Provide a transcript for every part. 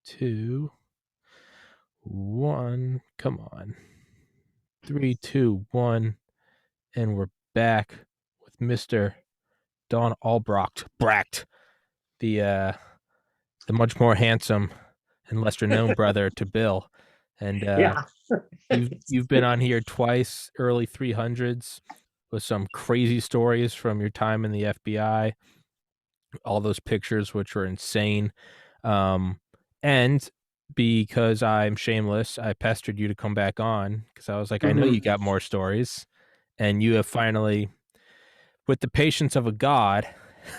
2, 1. Come on. 3, 2, 1. And we're back with Mr. Don Albrecht, the much more handsome and lesser known brother to Bill. And Yeah. you've been on here twice, early 300s, with some crazy stories from your time in the FBI. All those pictures, which were insane. And because I'm shameless, I pestered you to come back on because I was like, I know you got more stories, and you have finally, with the patience of a god,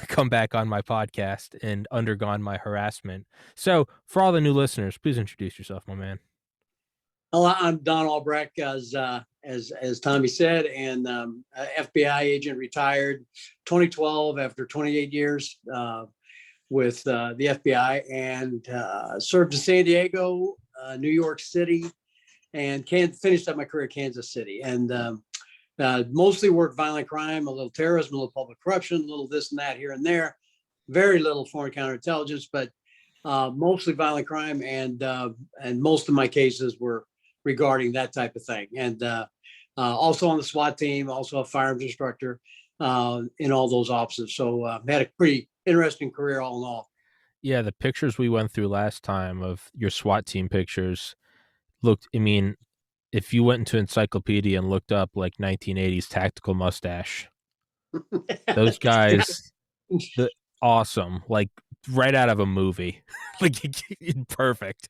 come back on my podcast and undergone my harassment. So, for all the new listeners, please introduce yourself, my man. Well, I'm Don Albrecht, as Tommy said, and FBI agent, retired 2012 after 28 years with the FBI, and served in San Diego, New York City, and finished up my career in Kansas City, and mostly worked violent crime, a little terrorism, a little public corruption, a little this and that here and there, very little foreign counterintelligence, but mostly violent crime, and most of my cases were regarding that type of thing. And also on the SWAT team, also a firearms instructor in all those offices. So had a pretty interesting career all in all. Yeah, the pictures we went through last time of your SWAT team pictures looked, I mean, if you went into encyclopedia and looked up like 1980s tactical mustache, those guys, awesome, like right out of a movie. Like perfect.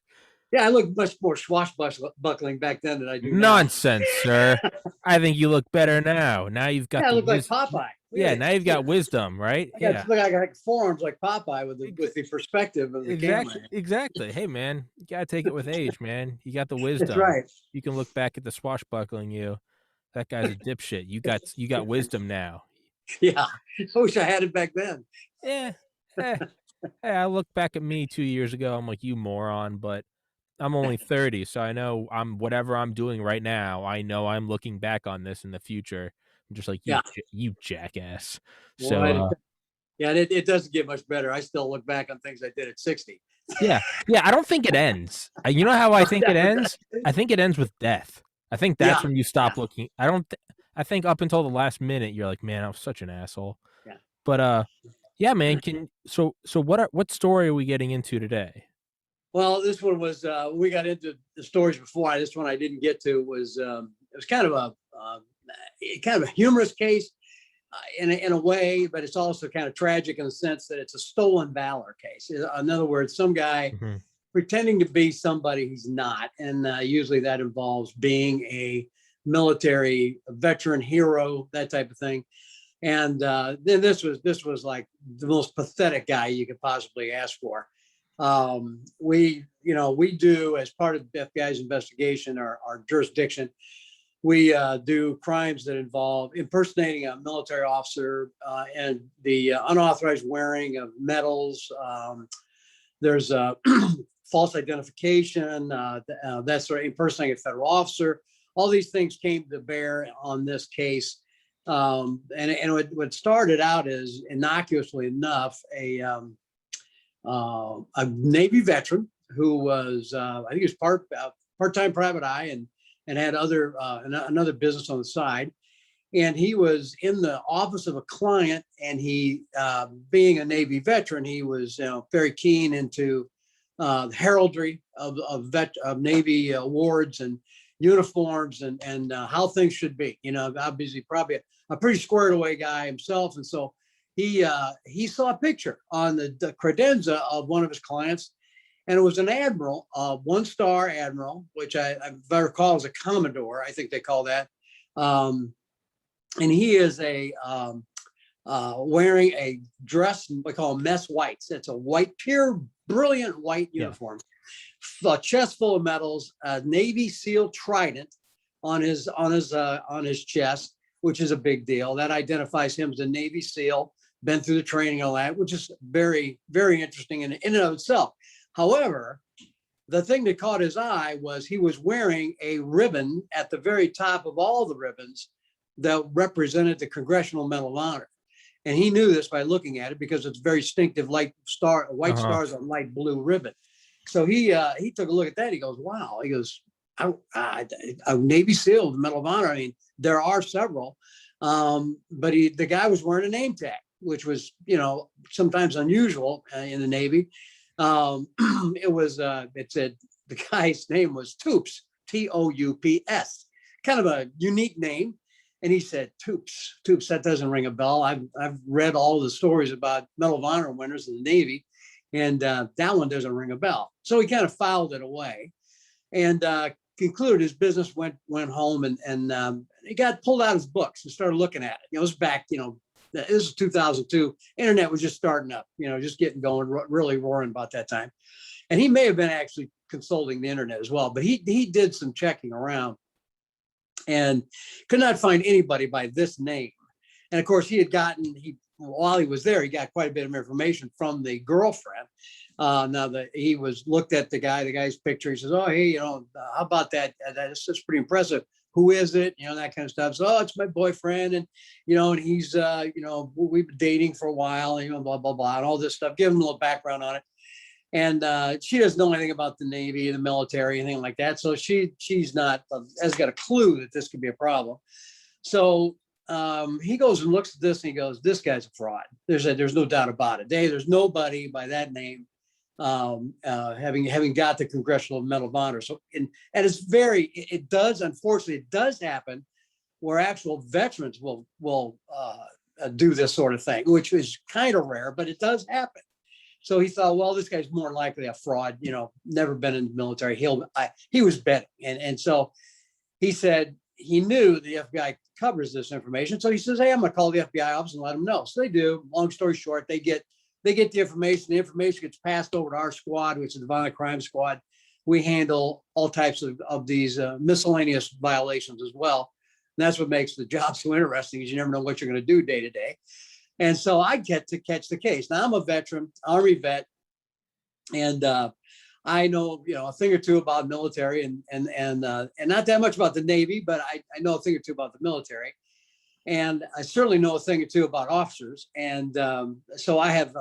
Yeah, I look much more swashbuckling back then than I do now. Nonsense, sir. I think you look better now. Now you've got I look like Popeye. Yeah, now you've got wisdom, right? I got like forearms like Popeye with the perspective of the camera. Exactly. Hey, man, you gotta take it with age, man. You got the wisdom. That's right. You can look back at the swashbuckling you. That guy's a dipshit. You got wisdom now. Yeah, I wish I had it back then. Yeah. Hey, I look back at me 2 years ago. I'm like, you moron, but I'm only 30, so I know whatever I'm doing right now, I know I'm looking back on this in the future. I'm just like, you jackass. So, yeah, it doesn't get much better. I still look back on things I did at 60. Yeah, I don't think it ends. You know how I think it ends? I think it ends with death. I think that's when you stop looking. I think up until the last minute, you're like, man, I was such an asshole. Yeah. But yeah, man. So what story are we getting into today? Well, this one was we got into the stories before. This one I didn't get to was it was kind of a humorous case in a way, but it's also kind of tragic in the sense that it's a stolen valor case. In other words, some guy pretending to be somebody he's not, and usually that involves being a military veteran hero, that type of thing. And then this was like the most pathetic guy you could possibly ask for. We do, as part of the FBI's investigation, our jurisdiction, we do crimes that involve impersonating a military officer and the unauthorized wearing of medals. There's false identification, that sort of impersonating a federal officer. All these things came to bear on this case. And what started out as, innocuously enough, a Navy veteran who was, I think he was part-time private eye and had another business on the side. And he was in the office of a client, and he, being a Navy veteran, he was very keen into heraldry of Navy awards and uniforms and how things should be. Obviously probably a pretty squared away guy himself. And so he saw a picture on the credenza of one of his clients, and it was an admiral, one-star admiral, which if I recall is a commodore, I think they call that. And he is wearing a dress we call mess whites. It's a white, pure, brilliant white uniform, a chest full of medals, a Navy SEAL trident on his chest, which is a big deal. That identifies him as a Navy SEAL, been through the training and all that, which is very, very interesting in and of itself. However, the thing that caught his eye was he was wearing a ribbon at the very top of all the ribbons that represented the Congressional Medal of Honor. And he knew this by looking at it because it's very distinctive white stars on light blue ribbon. So he took a look at that. He goes, wow. He goes, a Navy SEAL, the Medal of Honor. I mean, there are several, but the guy was wearing a name tag, which was, sometimes unusual in the Navy. It said the guy's name was Toops, Toups, kind of a unique name. And he said, Toops, that doesn't ring a bell. I've read all the stories about Medal of Honor winners in the Navy, and that one doesn't ring a bell. So he kind of filed it away, and concluded his business. Went home, and he got pulled out his books and started looking at it. It was back, this is 2002. Internet was just starting up, just getting going, really roaring about that time. And he may have been actually consulting the internet as well, but he did some checking around and could not find anybody by this name. And of course, while he was there, he got quite a bit of information from the girlfriend. Now that he looked at the guy's picture, he says, "Oh, hey, how about that? That's pretty impressive. Who is it? That kind of stuff." So, "Oh, it's my boyfriend, and and he's, we've been dating for a while, and blah blah blah, and all this stuff." Give him a little background on it. And she doesn't know anything about the Navy, the military, anything like that. So she's not has got a clue that this could be a problem. So he goes and looks at this, and he goes, "This guy's a fraud. There's no doubt about it. There's nobody by that name having got the Congressional Medal of Honor." So and it does, unfortunately, it does happen where actual veterans will do this sort of thing, which is kind of rare, but it does happen. So he thought, well, this guy's more likely a fraud, never been in the military. He was betting. And so he said he knew the FBI covers this information. So he says, "Hey, I'm going to call the FBI office and let them know." So they do. Long story short, they get the information. The information gets passed over to our squad, which is the Violent Crime Squad. We handle all types of these miscellaneous violations as well. And that's what makes the job so interesting, is you never know what you're going to do day to day. And so I get to catch the case. Now I'm a veteran, Army vet, and I know a thing or two about military, and not that much about the Navy, but I know a thing or two about the military, and I certainly know a thing or two about officers. And so I have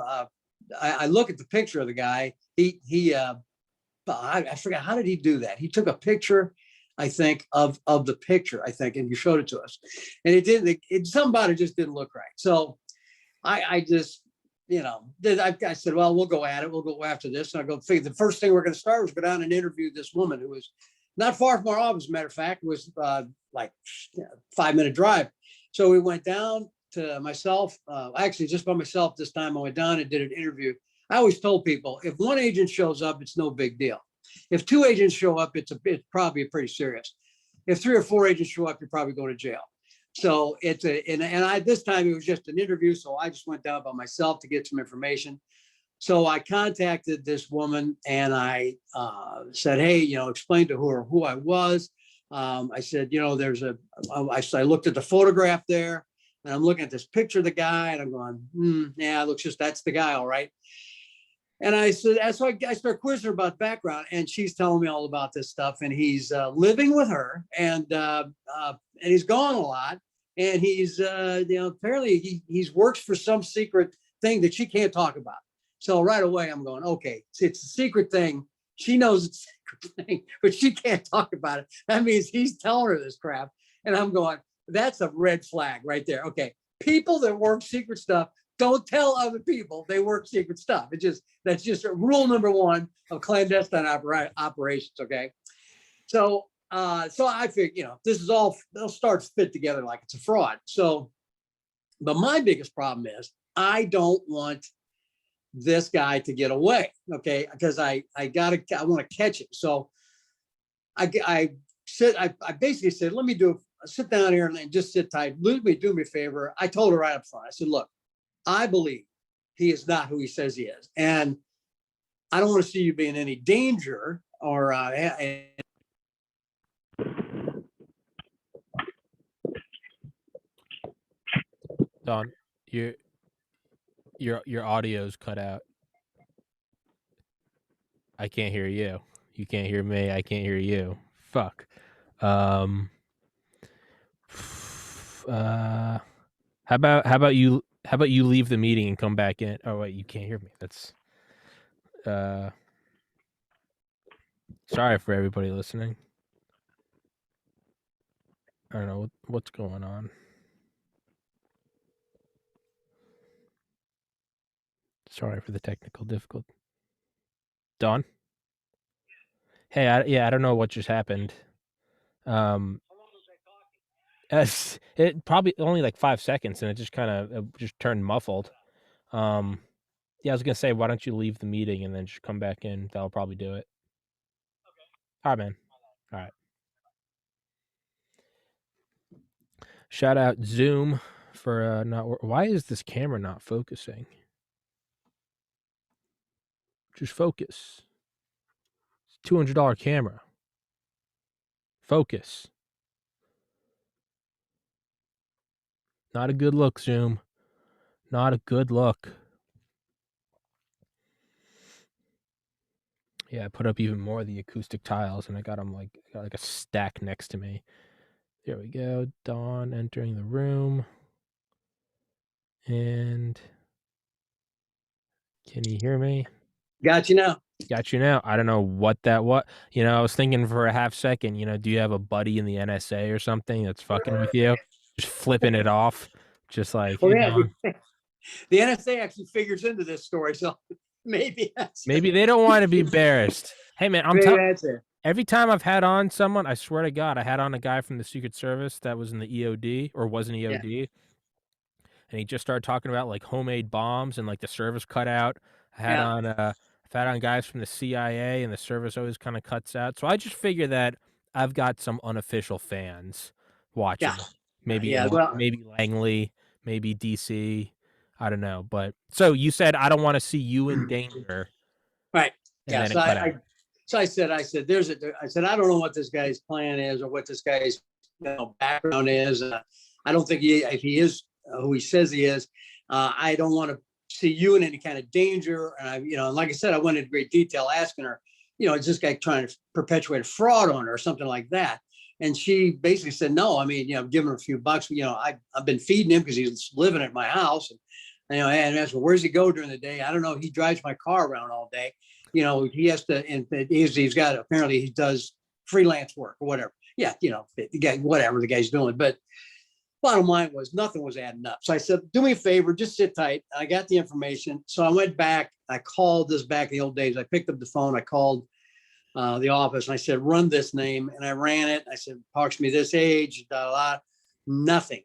I look at the picture of the guy. I forgot, how did he do that? He took a picture, I think, of the picture, I think, and you showed it to us, and it didn't. Somebody just didn't look right. So I just, I said, well, we'll go at it. We'll go after this. And I go figure the first thing we're going to start was go down and interview this woman who was not far from our office. As a matter of fact, it was like 5-minute drive. So we went down to myself, actually just by myself this time. I went down and did an interview. I always told people, if one agent shows up, it's no big deal. If 2 agents show up, it's probably pretty serious. If 3 or 4 agents show up, you're probably going to jail. So this time it was just an interview. So I just went down by myself to get some information. So I contacted this woman and I said, "Hey, explain to her who I was." I said, I looked at the photograph there, and I'm looking at this picture of the guy, and I'm going, yeah, it looks that's the guy. All right. And I said, so I start quizzing her about background, and she's telling me all about this stuff. And he's living with her, and he's gone a lot. And he's, apparently he's works for some secret thing that she can't talk about. So right away, I'm going, okay, it's a secret thing. She knows it's a secret thing, but she can't talk about it. That means he's telling her this crap. And I'm going, that's a red flag right there. Okay, people that work secret stuff don't tell other people they work secret stuff. That's just rule number 1 of clandestine operations. Okay, so I figured, this is all, they'll start to fit together like it's a fraud. So, but my biggest problem is I don't want this guy to get away. Okay, because I want to catch him. So I basically said, let me sit down here and just sit tight. Do me a favor. I told her right up front. I said, look, I believe he is not who he says he is, and I don't want to see you be in any danger or. Don, your audio's cut out. I can't hear you. You can't hear me. I can't hear you. Fuck. How about you leave the meeting and come back in? Oh wait, you can't hear me. That's Sorry for everybody listening. I don't know what's going on. Sorry for the technical difficulty. Dawn? Hey, I don't know what just happened. As it probably only like 5 seconds, and it just kind of just turned muffled. Yeah, I was gonna say, why don't you leave the meeting and then just come back in? That'll probably do it. All right, man. All right. Shout out Zoom for not. Why is this camera not focusing? Just focus. It's a $200 camera. Focus. Not a good look, Zoom. Not a good look. Yeah, I put up even more of the acoustic tiles, and I got them like a stack next to me. There we go. Dawn entering the room. And can you hear me? Got you now. Got you now. I don't know what that was. I was thinking for a half second, do you have a buddy in the NSA or something that's fucking with you? Just flipping it off. Just like, Well, hey, yeah, Dawn. the NSA actually figures into this story, so maybe that's Maybe they don't want to be embarrassed. Hey, man, I'm maybe telling. that's it. Every time I've had on someone, I swear to God, I had on a guy from the Secret Service that was in the EOD or was an Yeah, EOD. And he just started talking about like homemade bombs and like the service cut out. yeah, I've had on guys from the CIA, and the service always kind of cuts out. So I just figure that I've got some unofficial fans yeah, watching. Maybe yeah. Well, maybe Langley, maybe DC. I don't know. But so you said I don't want to see you in danger, right. and Yeah. then So it cut out. I said, I said, I don't know what this guy's plan is or what this guy's background is. I don't think if he is who he says he is, I don't want to see you in any kind of danger. And like I said, I went into great detail asking her, is this guy trying to perpetuate a fraud on her or something like that? And she basically said, no, I mean, give him a few bucks. I've been feeding him because he's living at my house. And that's, well, where's he go during the day? I don't know. He drives my car around all day. He has to, and he's got, apparently he does freelance work or whatever. Yeah, the guy, whatever the guy's doing. But bottom line was nothing was adding up. So I said, do me a favor, just sit tight. I got the information. So I went back. I called this back in the old days. I picked up the phone. I called the office and I said, run this name. And I ran it. I said, approximately this age, da, da, da.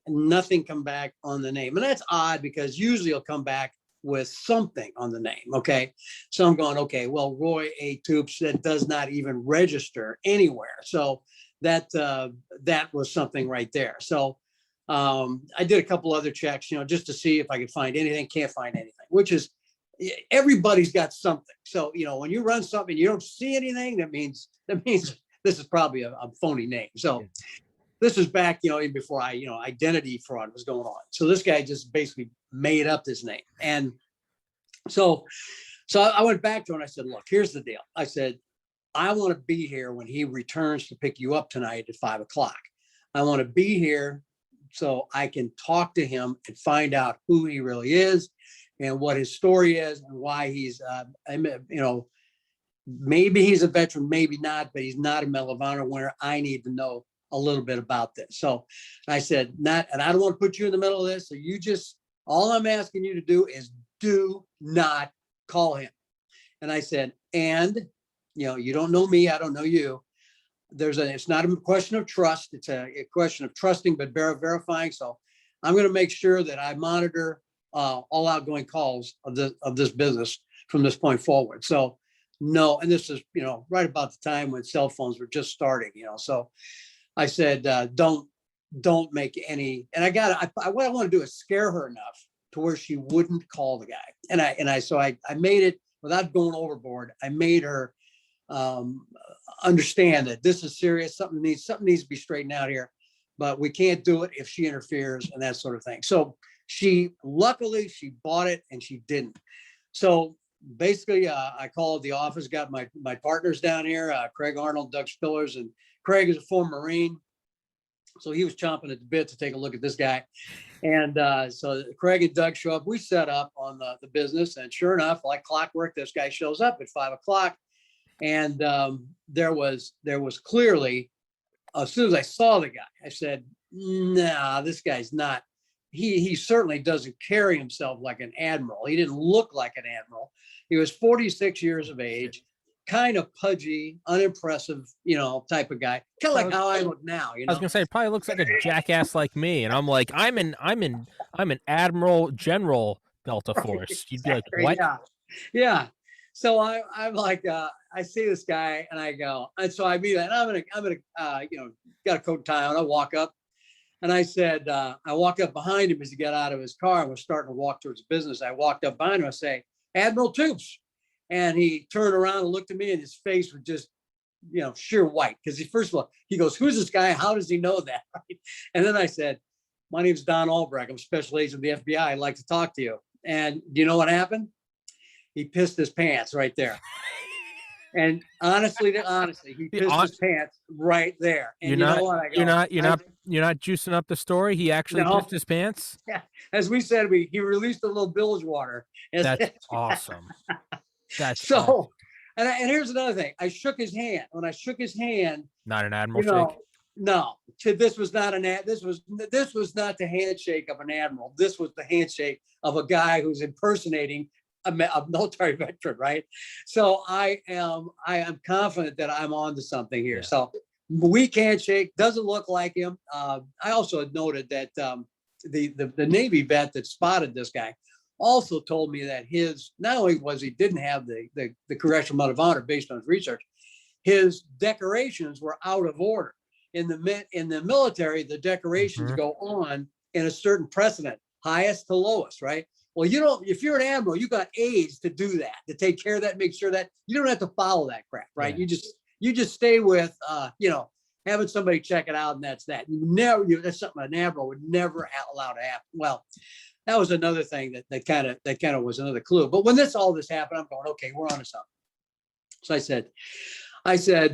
Nothing come back on the name. And that's odd because usually it'll come back with something on the name. Okay. So I'm going, okay, well, Roy A. Toops, that does not even register anywhere. So that was something right there. So I did a couple other checks, just to see if I could find anything. Can't find anything, which is, everybody's got something. So, when you run something, you don't see anything, that means this is probably a phony name. So this is back, even before identity fraud was going on. So this guy just basically made up this name. And so I went back to him and I said, look, here's the deal. I said, I want to be here when he returns to pick you up tonight at 5:00. I want to be here so I can talk to him and find out who he really is and what his story is and why he's, maybe he's a veteran, maybe not, but he's not a Medal of Honor winner. I need to know a little bit about this. So I said, and I don't want to put you in the middle of this. So all I'm asking you to do is do not call him. And I said, and you don't know me, I don't know you. It's not a question of trust. It's a question of trusting, but verifying. So I'm going to make sure that I monitor all outgoing calls of this business from this point forward. So no, and this is, right about the time when cell phones were just starting, so I said, don't make any, and what I want to do is scare her enough to where she wouldn't call the guy. So I made it without going overboard. I made her understand that this is serious. Something needs to be straightened out here, but we can't do it if she interferes and that sort of thing. So luckily she bought it and she didn't. So basically, I called the office, got my partners down here, Craig Arnold, Doug Spillers, and Craig is a former Marine. So he was chomping at the bit to take a look at this guy. And so Craig and Doug show up. We set up on the business. And sure enough, like clockwork, this guy shows up at 5:00. And there was clearly, as soon as I saw the guy, I said, "Nah, this guy's not. He certainly doesn't carry himself like an admiral. He didn't look like an admiral. He was 46 years of age, kind of pudgy, unimpressive, type of guy, kind of like how I look now. I was gonna say, it probably looks like a jackass like me, and I'm like, I'm an admiral general Delta Force. You'd be like, Exactly. what? Yeah, yeah. So I'm like, I see this guy, and I go, and so I meet, and I'm gonna, got a coat and tie on. I walk up, and I said, I walked up behind him as he got out of his car and was starting to walk towards the business. I walked up behind him. I say, Admiral Toops. And he turned around and looked at me, and his face was just, sheer white. Because first of all, he goes, "Who's this guy? How does he know that?" And then I said, "My name's Don Albrecht. I'm special agent of the FBI. I'd like to talk to you." And do you know what happened? He pissed his pants right there. And honestly, he pissed his pants right there. And You're you know not, what? I go, you're not juicing up the story. He actually No. pissed his pants. Yeah, as we said, he released a little bilge water. That's awesome. That's so. awesome. And here's another thing. I shook his hand. When I shook his hand, Not an admiral shake. no, this was not this was not the handshake of an admiral. This was the handshake of a guy who's impersonating a military veteran, right? So I am confident that I'm onto something here. Yeah. So weak handshake, doesn't look like him. I also noted that the Navy vet that spotted this guy also told me that not only was he didn't have the Congressional Medal of Honor based on his research, his decorations were out of order. In the military, the decorations go on in a certain precedent, highest to lowest, right? Well, if you're an admiral, you got aides to do that, to take care of that, make sure that you don't have to follow that crap, right? Yeah. You just stay with, having somebody check it out, and that's that. That's something an admiral would never allow to happen. Well, that was another thing that kind of was another clue. But when all this happened, I'm going, okay, we're on to something. So I said,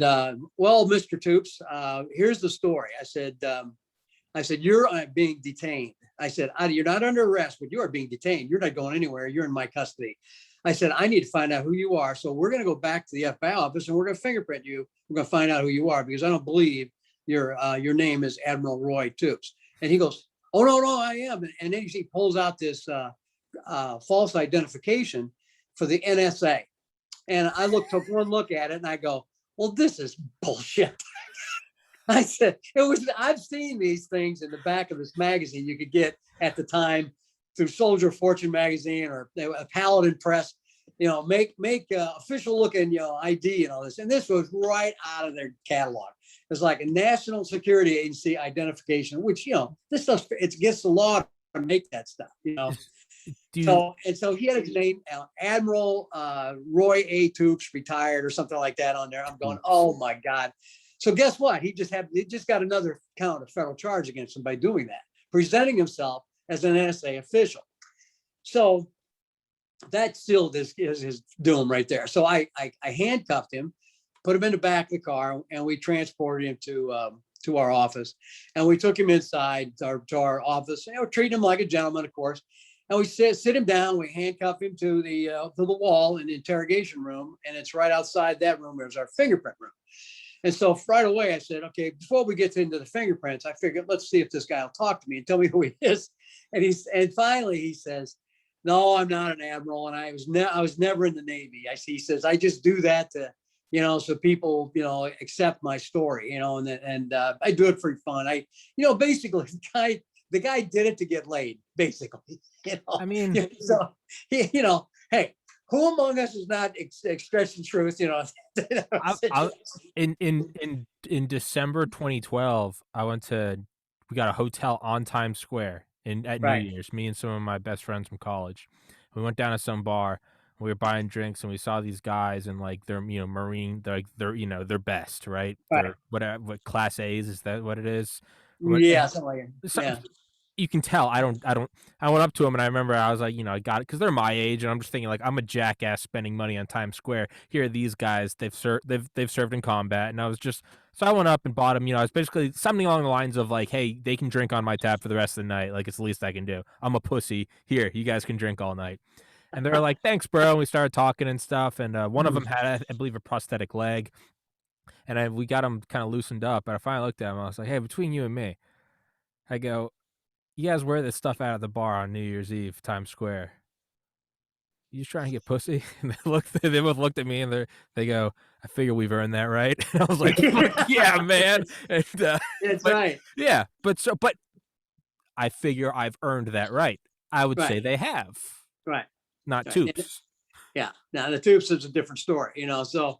well, Mr. Toops, here's the story. I said, you're being detained. I said, you're not under arrest, but you are being detained. You're not going anywhere. You're in my custody. I said, I need to find out who you are. So we're going to go back to the FBI office, and we're going to fingerprint you. We're going to find out who you are, because I don't believe your name is Admiral Roy Toops. And he goes, oh, no, I am. And then he pulls out this false identification for the NSA. And I took one look at it, and I go, well, this is bullshit. I said, I've seen these things in the back of this magazine you could get at the time through Soldier Fortune magazine or Paladin Press, make official looking, ID and all this. And this was right out of their catalog. It's like a national security agency identification, which, this stuff, it's against the law to make that stuff, So he had his name, Admiral Roy A. Toops, retired, or something like that on there. I'm going, oh my God. So guess what? He just got another count of federal charge against him by doing that, presenting himself as an NSA official. So that sealed his doom right there. So I handcuffed him, put him in the back of the car, and we transported him to our office. And we took him inside to our office. And we treated him like a gentleman, of course. And we sit him down. We handcuff him to the wall in the interrogation room, and it's right outside that room. There's our fingerprint room. And so right away, I said, okay, before we get into the fingerprints, I figured, let's see if this guy will talk to me and tell me who he is. And finally he says, no, I'm not an admiral. And I was never in the Navy. He says, I just do that to, so people, accept my story, and I do it for fun. Basically the guy did it to get laid, basically, I mean, so, hey, who among us is not expressing truth? In December 2012, we got a hotel on Times Square at New Year's. Me and some of my best friends from college. We went down to some bar. We were buying drinks, and we saw these guys, and like they're Marine, they're best, right? They're what class A's, is that what it is? Yeah, something like that. Yeah. You can tell I went up to him, and I remember I was like, I got it, because they're my age, and I'm just thinking, like, I'm a jackass spending money on Times Square. Here are these guys, they've served in combat, and so I went up and bought them. It's basically something along the lines of like, hey, they can drink on my tab for the rest of the night, like it's the least I can do. I'm a pussy. Here, you guys can drink all night. And they're like, "Thanks, bro." And we started talking and stuff. And one of Mm. them had, I believe, a prosthetic leg, and we got him kind of loosened up. And I finally looked at him. I was like, "Hey, between you and me," I go, "You guys wear this stuff out of the bar on New Year's Eve, Times Square. You just trying to get pussy?" And they both looked at me, and they go, "I figure we've earned that, right?" And I was like, "Fuck yeah, man!" And That's but right. yeah, but I figure I've earned that right. I would Right. say they have, Right. not Right. Toops. Yeah. Now the Tubes is a different story, so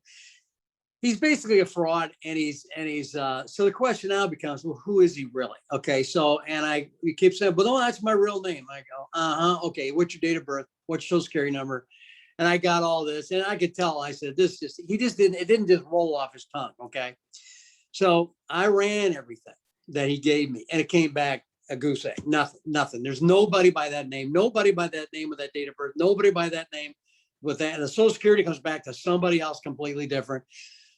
he's basically a fraud, and he's so the question now becomes, well, who is he really? Okay, so and you keep saying, but no, that's my real name. I go, okay, what's your date of birth? What's your social security number? And I got all this, and I could tell. I said, he just didn't, it didn't just roll off his tongue. Okay, so I ran everything that he gave me, and it came back a goose egg. Nothing, nothing. There's nobody by that name, nobody by that name with that date of birth, nobody by that name with that. And the social security comes back to somebody else completely different.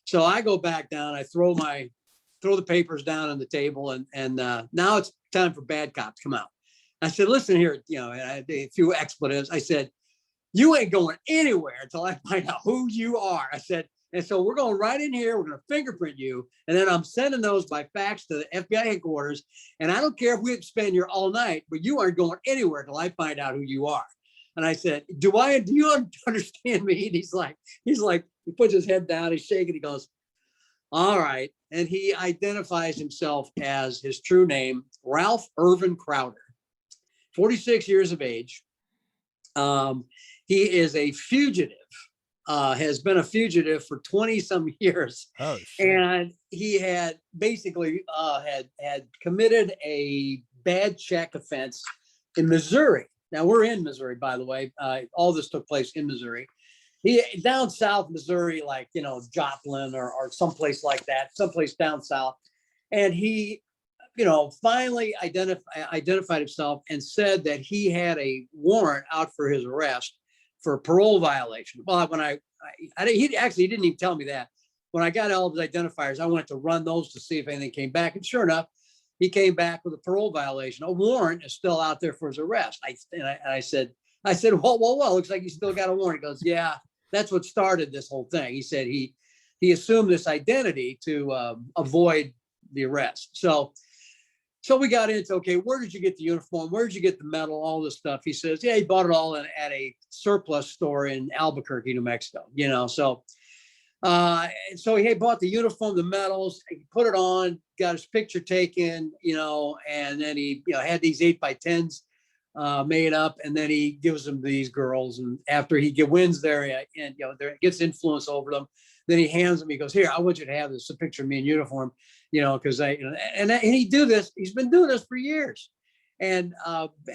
So I go back down, I throw the papers down on the table, and now it's time for bad cops to come out. I said, listen here, and a few expletives. I said, you ain't going anywhere until I find out who you are. I said, and so we're going right in here. We're going to fingerprint you. And then I'm sending those by fax to the FBI headquarters. And I don't care if we have to spend here all night, but you aren't going anywhere until I find out who you are. And I said, do you understand me? And he puts his head down, he's shaking, he goes, all right. And he identifies himself as his true name, Ralph Irvin Crowder, 46 years of age. He is a fugitive, has been a fugitive for 20 some years. Oh shit! And he had basically had committed a bad check offense in Missouri. Now we're in Missouri, by the way. All this took place in Missouri. He down south Missouri, like Joplin or someplace like that, someplace down south. And he finally identified himself and said that he had a warrant out for his arrest for parole violation. Well, when he didn't even tell me that. When I got all of his identifiers, I went to run those to see if anything came back, and sure enough, he came back with a parole violation. A warrant is still out there for his arrest. I said, well, looks like you still got a warrant. He goes, yeah, that's what started this whole thing. He said he assumed this identity to avoid the arrest. So we got into, okay, where did you get the uniform? Where did you get the medal? All this stuff. He says, yeah, he bought it all at a surplus store in Albuquerque, New Mexico. So he bought the uniform, the medals, he put it on, got his picture taken, and then he had these 8x10s made up, and then he gives them to these girls. And after he wins there, and gets influence over them, then he hands them. He goes, "Here, I want you to have this, a picture of me in uniform." Because and he's been doing this for years. And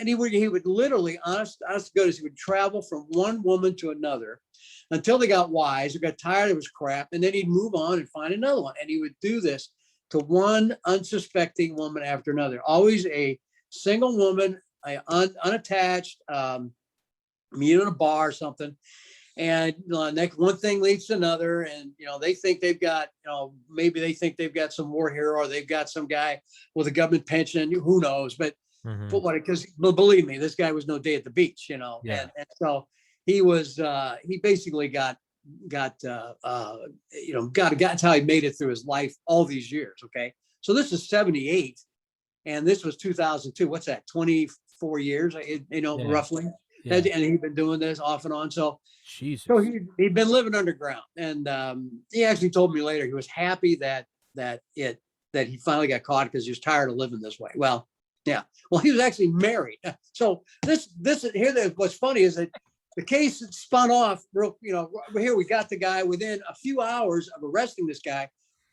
he would literally, honest to goodness, he would travel from one woman to another until they got wise or got tired of his crap, and then he'd move on and find another one. And he would do this to one unsuspecting woman after another, always a single woman, unattached, meet in a bar or something. And next one thing leads to another, and they think they've got, maybe they think they've got some war hero, or they've got some guy with a government pension, who knows? But because believe me, this guy was no day at the beach, Yeah. and so he basically got that's how he made it through his life all these years. Okay, so this is 78, and this was 2002. What's that? 24 years, Yeah. roughly. Yeah. And he'd been doing this off and on. So Jesus. he'd been living underground, and he actually told me later he was happy that he finally got caught because he was tired of living this way. Well, yeah. Well, he was actually married. So this here. What's funny is that the case spun off. Here we got the guy within a few hours of arresting this guy.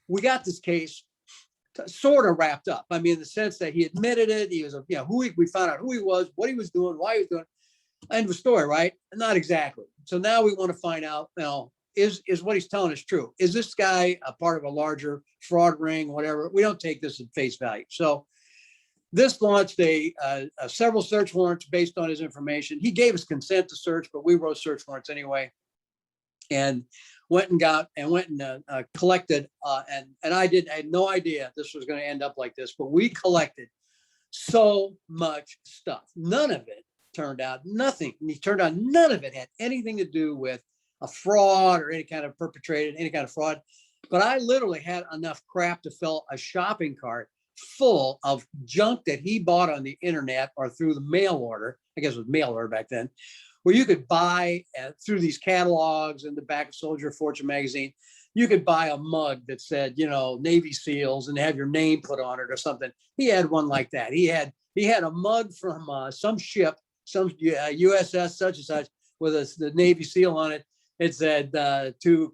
We got this case sort of wrapped up. I mean, in the sense that he admitted it. He was we found out who he was, what he was doing, why he was doing it. End of story, right? Not exactly. So now we want to find out, is what he's telling us true? Is this guy a part of a larger fraud ring, whatever? We don't take this at face value. So this launched several search warrants based on his information. He gave us consent to search, but we wrote search warrants anyway, and went and collected. And I had no idea this was going to end up like this, but we collected so much stuff. None of it turned out nothing. And he turned out none of it had anything to do with a fraud or any kind of perpetrated any kind of fraud. But I literally had enough crap to fill a shopping cart full of junk that he bought on the internet or through the mail order. I guess it was mail order back then, where you could buy through these catalogs in the back of Soldier of Fortune magazine. You could buy a mug that said, Navy SEALs and have your name put on it or something. He had one like that. He had a mug from some ship, some USS such and such with the Navy SEAL on it. It said to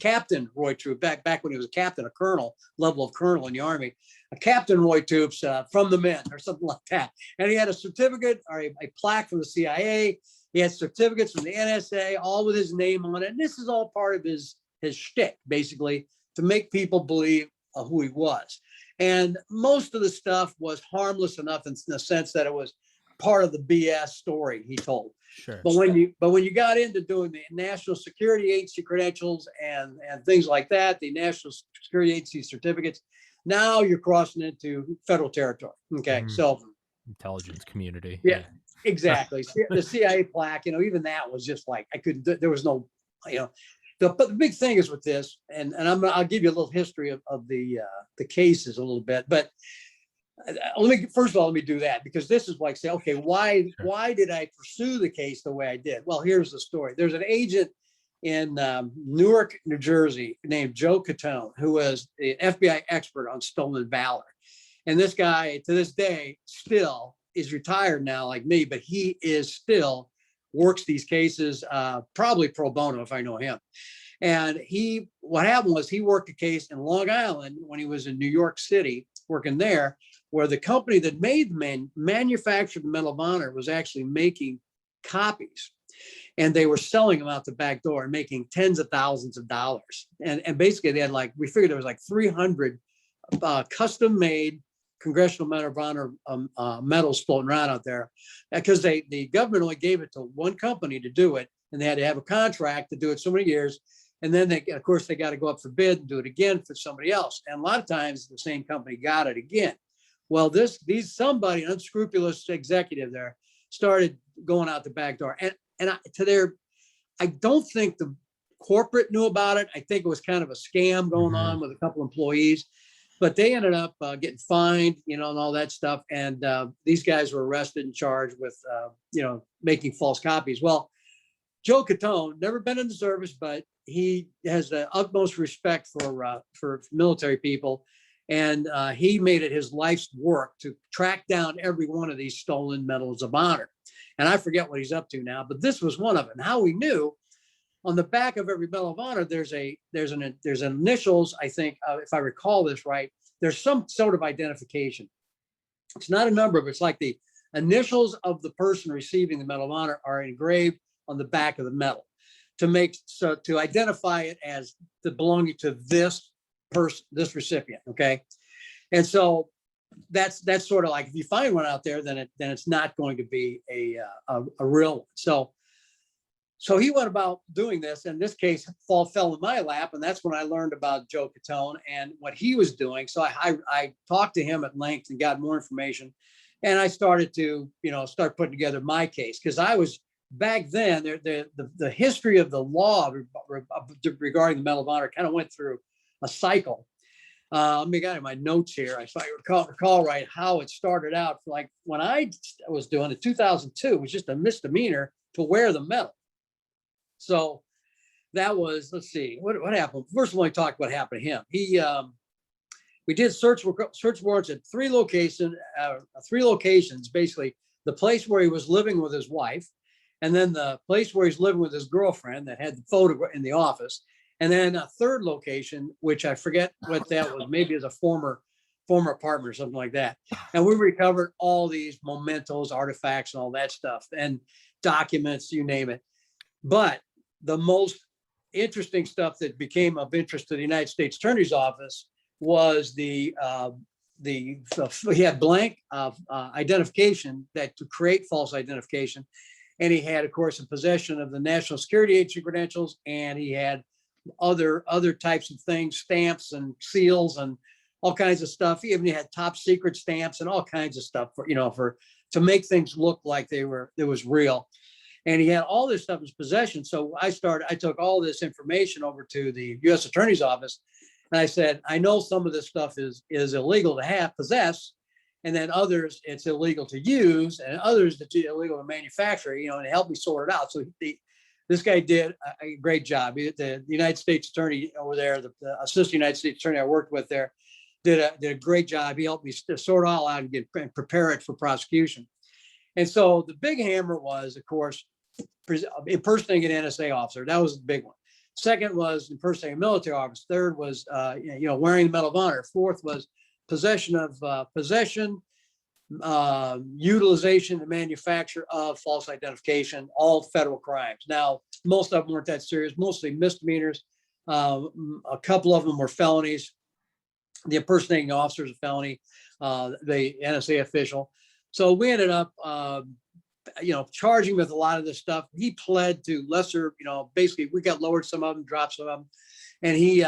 Captain Roy Troop, back when he was a captain, a colonel, level of colonel in the Army, a Captain Roy Troops from the men or something like that. And he had a certificate or a plaque from the CIA. He had certificates from the NSA, all with his name on it. And this is all part of his shtick, basically, to make people believe who he was. And most of the stuff was harmless enough in the sense that it was part of the BS story he told. Sure. But when you got into doing the National Security Agency credentials and things like that, the National Security Agency certificates, now you're crossing into federal territory. Okay, so intelligence community. Yeah. Exactly. The CIA plaque, even that was just like, I couldn't, there was no, but the big thing is with this, and I'll give you a little history of the cases a little bit, but first of all, let me do that, because this is like, say, okay, why did I pursue the case the way I did? Well, here's the story. There's an agent in Newark, New Jersey, named Joe Catone, who was an FBI expert on stolen valor. And this guy, to this day, still is retired now, like me, but he is still works these cases, probably pro bono if I know him. And what happened was he worked a case in Long Island when he was in New York City working there, where the company that manufactured the Medal of Honor was actually making copies, and they were selling them out the back door and making tens of thousands of dollars. And basically they had we figured there was 300 custom made Congressional Medal of Honor medals floating around out there, because the government only gave it to one company to do it, and they had to have a contract to do it so many years. And then they got to go up for bid and do it again for somebody else. And a lot of times the same company got it again. Well, somebody, an unscrupulous executive there, started going out the back door. And I don't think the corporate knew about it. I think it was kind of a scam going on with a couple employees, but they ended up getting fined, and all that stuff. And these guys were arrested and charged with, making false copies. Well, Joe Catone, never been in the service, but he has the utmost respect for military people. And he made it his life's work to track down every one of these stolen medals of honor. And I forget what he's up to now, but this was one of them. And how we knew, on the back of every Medal of Honor, there's initials, I think, if I recall this right, there's some sort of identification. It's not a number, but it's like the initials of the person receiving the Medal of Honor are engraved on the back of the medal to identify it as belonging to this person, this recipient. Okay. And so that's sort of like, if you find one out there, then it's not going to be a real one. So he went about doing this, and this case fell in my lap, and that's when I learned about Joe Catone and what he was doing. So I talked to him at length and got more information, and I started to start putting together my case, because I was back then the history of the law regarding the Medal of Honor kind of went through a cycle. Let me get in my notes here. If I recall right, how it started out. Like when I was doing it, 2002, it was just a misdemeanor to wear the medal. So that was, let's see, what happened. First of all, I talked what happened to him. We did search warrants at three locations, basically the place where he was living with his wife, and then the place where he's living with his girlfriend that had the photo in the office, and then a third location, which I forget what that was, maybe as a former apartment or something like that. And we recovered all these mementos, artifacts, and all that stuff, and documents, you name it. But the most interesting stuff that became of interest to the United States Attorney's Office was he had blank identification to create false identification. And he had, of course, in possession of the National Security Agency credentials, and he had other types of things, stamps and seals and all kinds of stuff. He even had top secret stamps and all kinds of stuff for to make things look like it was real. And he had all this stuff in his possession. So I took all this information over to the U.S. Attorney's Office. And I said, I know some of this stuff is illegal to possess, and then others it's illegal to use, and others it's illegal to manufacture, and it helped me sort it out. So this guy did a great job. The United States Attorney over there, the Assistant United States Attorney I worked with there, did a great job. He helped me sort all out and prepare it for prosecution. And so the big hammer was, of course, impersonating an NSA officer. That was the big one. Second was impersonating a military officer. Third was, wearing the Medal of Honor. Fourth was possession, utilization, and manufacture of false identification, all federal crimes. Now, most of them weren't that serious, mostly misdemeanors. A couple of them were felonies. The impersonating officer is a felony, the NSA official. So we ended up, charging with a lot of this stuff. He pled to lesser, basically we got lowered some of them, dropped some of them. And he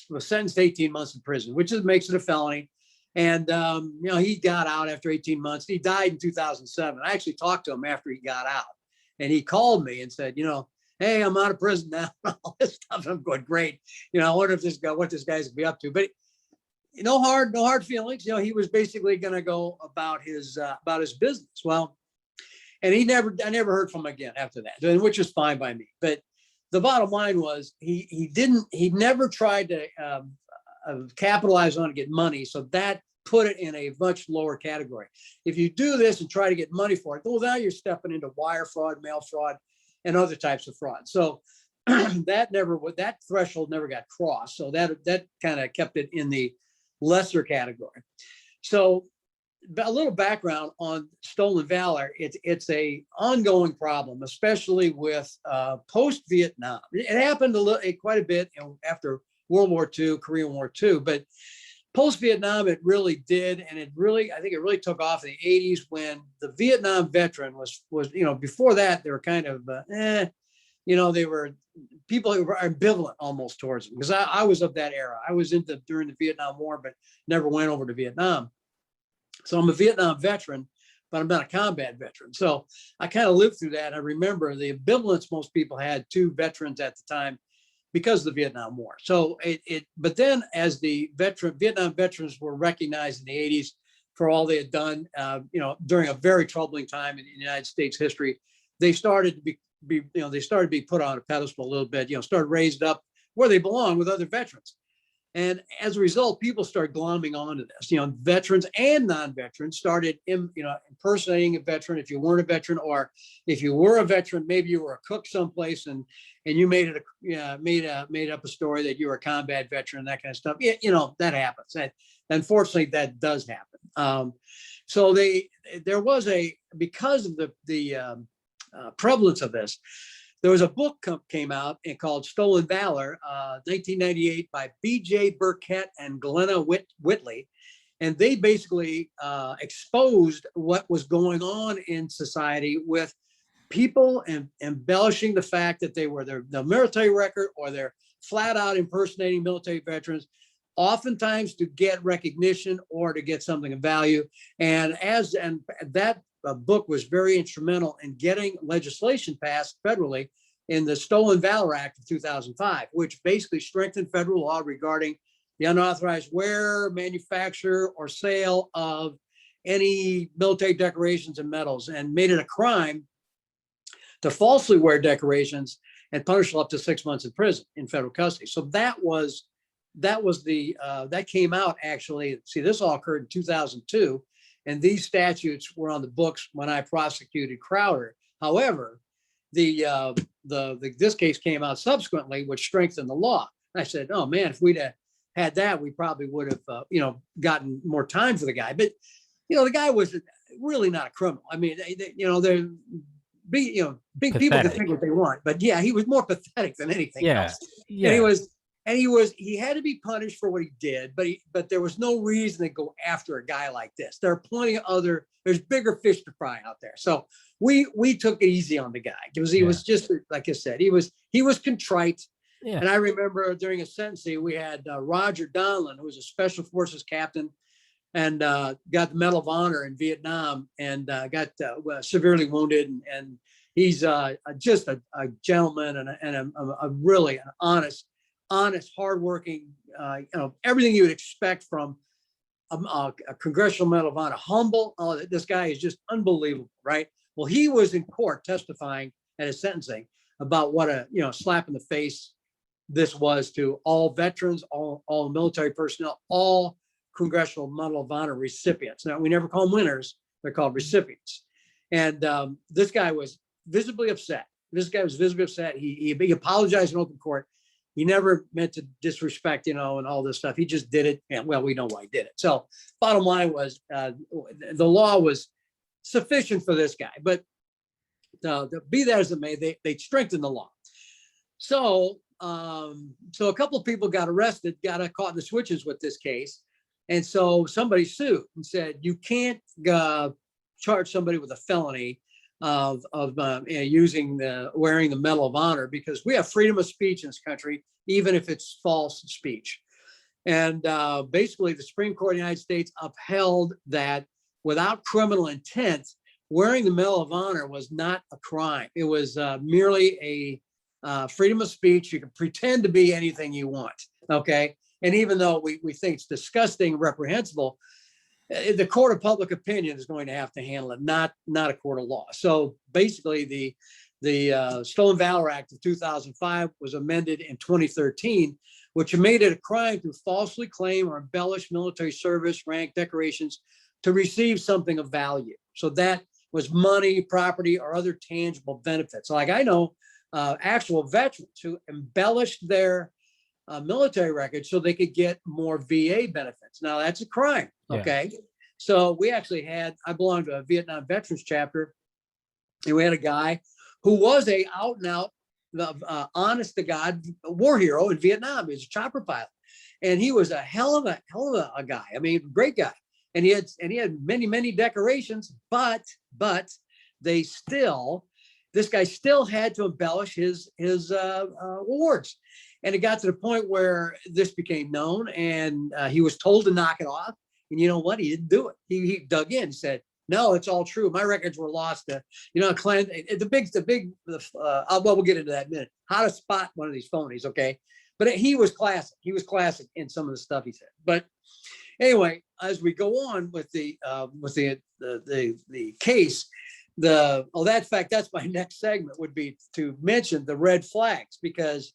was sentenced to 18 months in prison, which makes it a felony. And, he got out after 18 months. He died in 2007. I actually talked to him after he got out. And he called me and said, hey, I'm out of prison now. All this stuff. I'm going, great. I wonder if what this guy's gonna be up to. But no hard feelings. He was basically going to go about his business. Well, and I never heard from him again after that, which is fine by me. But the bottom line was he never tried to capitalize on it, get money. So that put it in a much lower category. If you do this and try to get money for it, well, now you're stepping into wire fraud, mail fraud, and other types of fraud. So that threshold never got crossed. So that kind of kept it in the lesser category. So a little background on stolen valor. It's a ongoing problem, especially with post-Vietnam. It happened quite a bit after World War II, Korean War II, but post-Vietnam, it really did. And I think it really took off in the 80s when the Vietnam veteran was, before that, they were kind of, they were people who were ambivalent almost towards them, because I was of that era. I was during the Vietnam War, but never went over to Vietnam. So I'm a Vietnam veteran, but I'm not a combat veteran. So I kind of lived through that. I remember the ambivalence most people had to veterans at the time because of the Vietnam War. So but then as the Vietnam veterans were recognized in the 80s for all they had done, during a very troubling time in United States history, they started to be put on a pedestal a little bit, started raised up where they belong with other veterans. And as a result, people started glomming onto this. Veterans and non-veterans started, impersonating a veteran if you weren't a veteran, or if you were a veteran, maybe you were a cook someplace and you made up a story that you were a combat veteran, that kind of stuff. That happens. Unfortunately, that does happen. So there was because of the prevalence of this. There was a book came out called Stolen Valor, 1998, by B.J. Burkett and Glenna Whitley. And they basically exposed what was going on in society with people and embellishing the fact that they were the military record, or they're flat out impersonating military veterans, oftentimes to get recognition or to get something of value. And that book was very instrumental in getting legislation passed federally in the Stolen Valor Act of 2005, which basically strengthened federal law regarding the unauthorized wear, manufacture, or sale of any military decorations and medals, and made it a crime to falsely wear decorations and punishable up to 6 months in prison in federal custody. So that came out actually. See, this all occurred in 2002. And these statutes were on the books when I prosecuted Crowder. However, this case came out subsequently, which strengthened the law. And I said, "Oh man, if we'd had that, we probably would have, gotten more time for the guy." But the guy was really not a criminal. I mean, they're big people can think what they want, but yeah, he was more pathetic than anything else. Yeah. And he had to be punished for what he did, but there was no reason to go after a guy like this. There are plenty of there's bigger fish to fry out there. So we took it easy on the guy because he was just, like I said, he was contrite. Yeah. And I remember during a sentencing, we had Roger Donlin, who was a special forces captain. and got the Medal of Honor in Vietnam, and got severely wounded. And he's just a gentleman, and a really an honest, hardworking, everything you would expect from a Congressional Medal of Honor. Humble. Oh, this guy is just unbelievable, right? Well, he was in court testifying at his sentencing about what a slap in the face this was to all veterans, all military personnel, all Congressional Medal of Honor recipients. Now, we never call them winners; they're called recipients. And this guy was visibly upset. He apologized in open court. He never meant to disrespect, and all this stuff. He just did it, and well, we know why he did it. So, bottom line was, the law was sufficient for this guy. But be that as it may, they strengthened the law. So, so a couple of people got arrested, got caught in the switches with this case, and so somebody sued and said, you can't charge somebody with a felony of wearing the Medal of Honor, because we have freedom of speech in this country, even if it's false speech. And basically, the Supreme Court of the United States upheld that without criminal intent, wearing the Medal of Honor was not a crime. It was merely a freedom of speech. You can pretend to be anything you want, okay? And even though we think it's disgusting, reprehensible, the court of public opinion is going to have to handle it, not a court of law. So basically, the Stolen Valor Act of 2005 was amended in 2013, which made it a crime to falsely claim or embellish military service, rank, decorations to receive something of value. So that was money, property, or other tangible benefits. Like I know actual veterans who embellished their military records so they could get more VA benefits. Now that's a crime. Okay. Yeah. So we actually I belonged to a Vietnam veterans chapter, and we had a guy who was a out and out, honest to God war hero in Vietnam. He was a chopper pilot, and he was a hell of a guy. I mean, great guy. And he had many decorations, but this guy still had to embellish his awards. And it got to the point where this became known, and he was told to knock it off. And you know what? He didn't do it. He dug in, said, no, it's all true. My records were lost. We'll get into that in a minute. How to spot one of these phonies, okay? But he was classic. He was classic in some of the stuff he said. But anyway, as we go on with the case, that's my next segment, would be to mention the red flags, because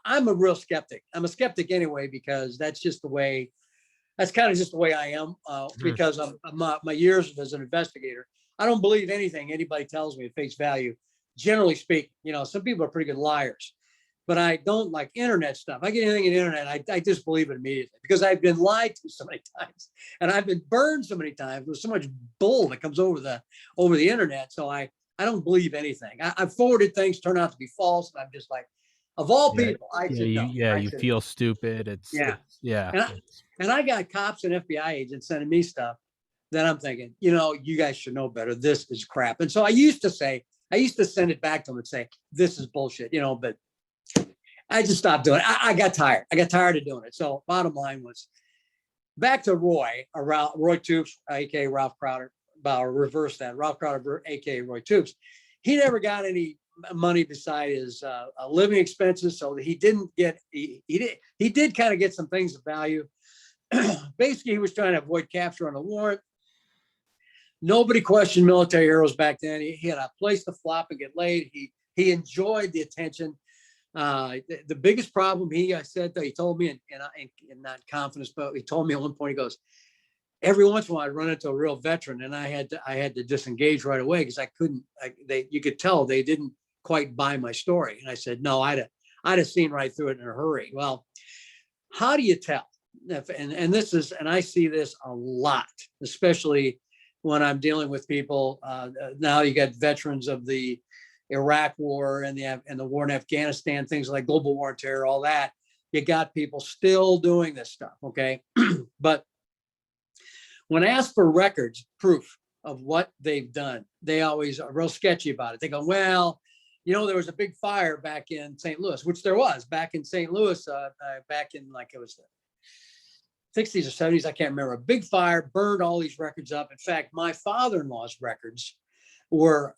I'm a real skeptic. I'm a skeptic anyway, because that's kind of just the way I am, because of my years as an investigator. I don't believe anything anybody tells me at face value, generally speaking. Some people are pretty good liars, but I don't like internet stuff. I get anything in the internet, I just believe it immediately, because I've been lied to so many times, and I've been burned so many times. There's so much bull that comes over the internet. So I don't believe anything. I've forwarded things, turn out to be false, and I'm just like, of all people, I should know. You feel stupid. And I got cops and FBI agents sending me stuff that I'm thinking, you guys should know better. This is crap. And so I used to send it back to them and say, this is bullshit, but I just stopped doing it. I got tired. I got tired of doing it. So bottom line was, back to Roy Toops, aka Ralph Crowder, or reverse that, Ralph Crowder, aka Roy Toops. He never got any money beside his living expenses, so he didn't get. He did kind of get some things of value. Basically, he was trying to avoid capture on a warrant. Nobody questioned military heroes back then. He had a place to flop and get laid. He enjoyed the attention. The biggest problem he told me, in not confidence, but he told me at one point, he goes, every once in a while I'd run into a real veteran, and I had to disengage right away, because I couldn't. You could tell they didn't quite buy my story. And I said, no, I'd have seen right through it in a hurry. Well, how do you tell? And I see this a lot, especially when I'm dealing with people. Now you got veterans of the Iraq War and the war in Afghanistan, things like global war on terror, all that. You got people still doing this stuff, okay? But when asked for records, proof of what they've done, they always are real sketchy about it. They go, well, there was a big fire back in St. Louis, which there was back in St. Louis, back in, like, it was 60s or 70s, I can't remember. A big fire burned all these records up. In fact, my father-in-law's records were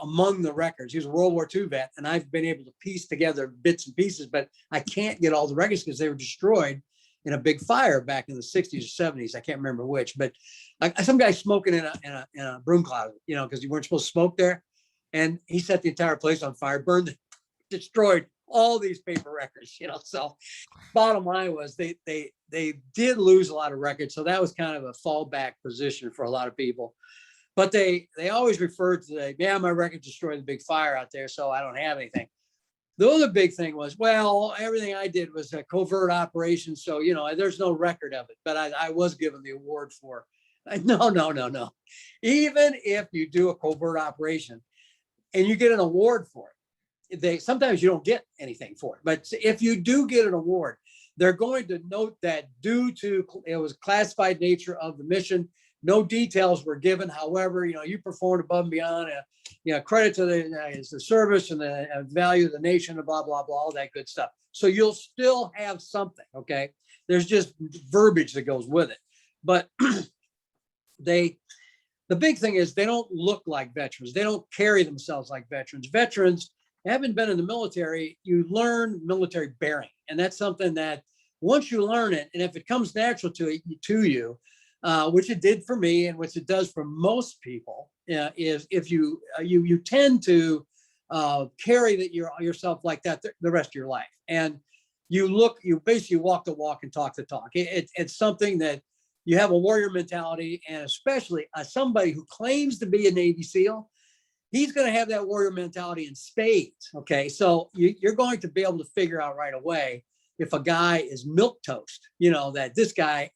among the records. He was a World War II vet, and I've been able to piece together bits and pieces, but I can't get all the records because they were destroyed in a big fire back in the 60s or 70s. I can't remember which, but some guy smoking in a broom closet, because you weren't supposed to smoke there. And he set the entire place on fire, burned, destroyed all these paper records, So bottom line was they did lose a lot of records. So that was kind of a fallback position for a lot of people. But they always referred to my record destroyed the big fire out there, so I don't have anything. The other big thing was, well, everything I did was a covert operation, so there's no record of it. But I was given the award for. No. Even if you do a covert operation and you get an award for it, sometimes you don't get anything for it. But if you do get an award, they're going to note that due to it was classified nature of the mission, no details were given. However, you performed above and beyond. Credit to the service and the value of the nation, and blah blah blah, all that good stuff. So you'll still have something. Okay, there's just verbiage that goes with it. But the big thing is they don't look like veterans. They don't carry themselves like veterans. Veterans haven't been in the military. You learn military bearing, and that's something that once you learn it, and if it comes natural to you. Which it did for me, and which it does for most people, is if you tend to carry yourself like that the rest of your life, and you basically walk the walk and talk the talk. It's something that you have a warrior mentality, and especially somebody who claims to be a Navy SEAL, he's going to have that warrior mentality in spades. Okay, so you're going to be able to figure out right away if a guy is milquetoast, that this guy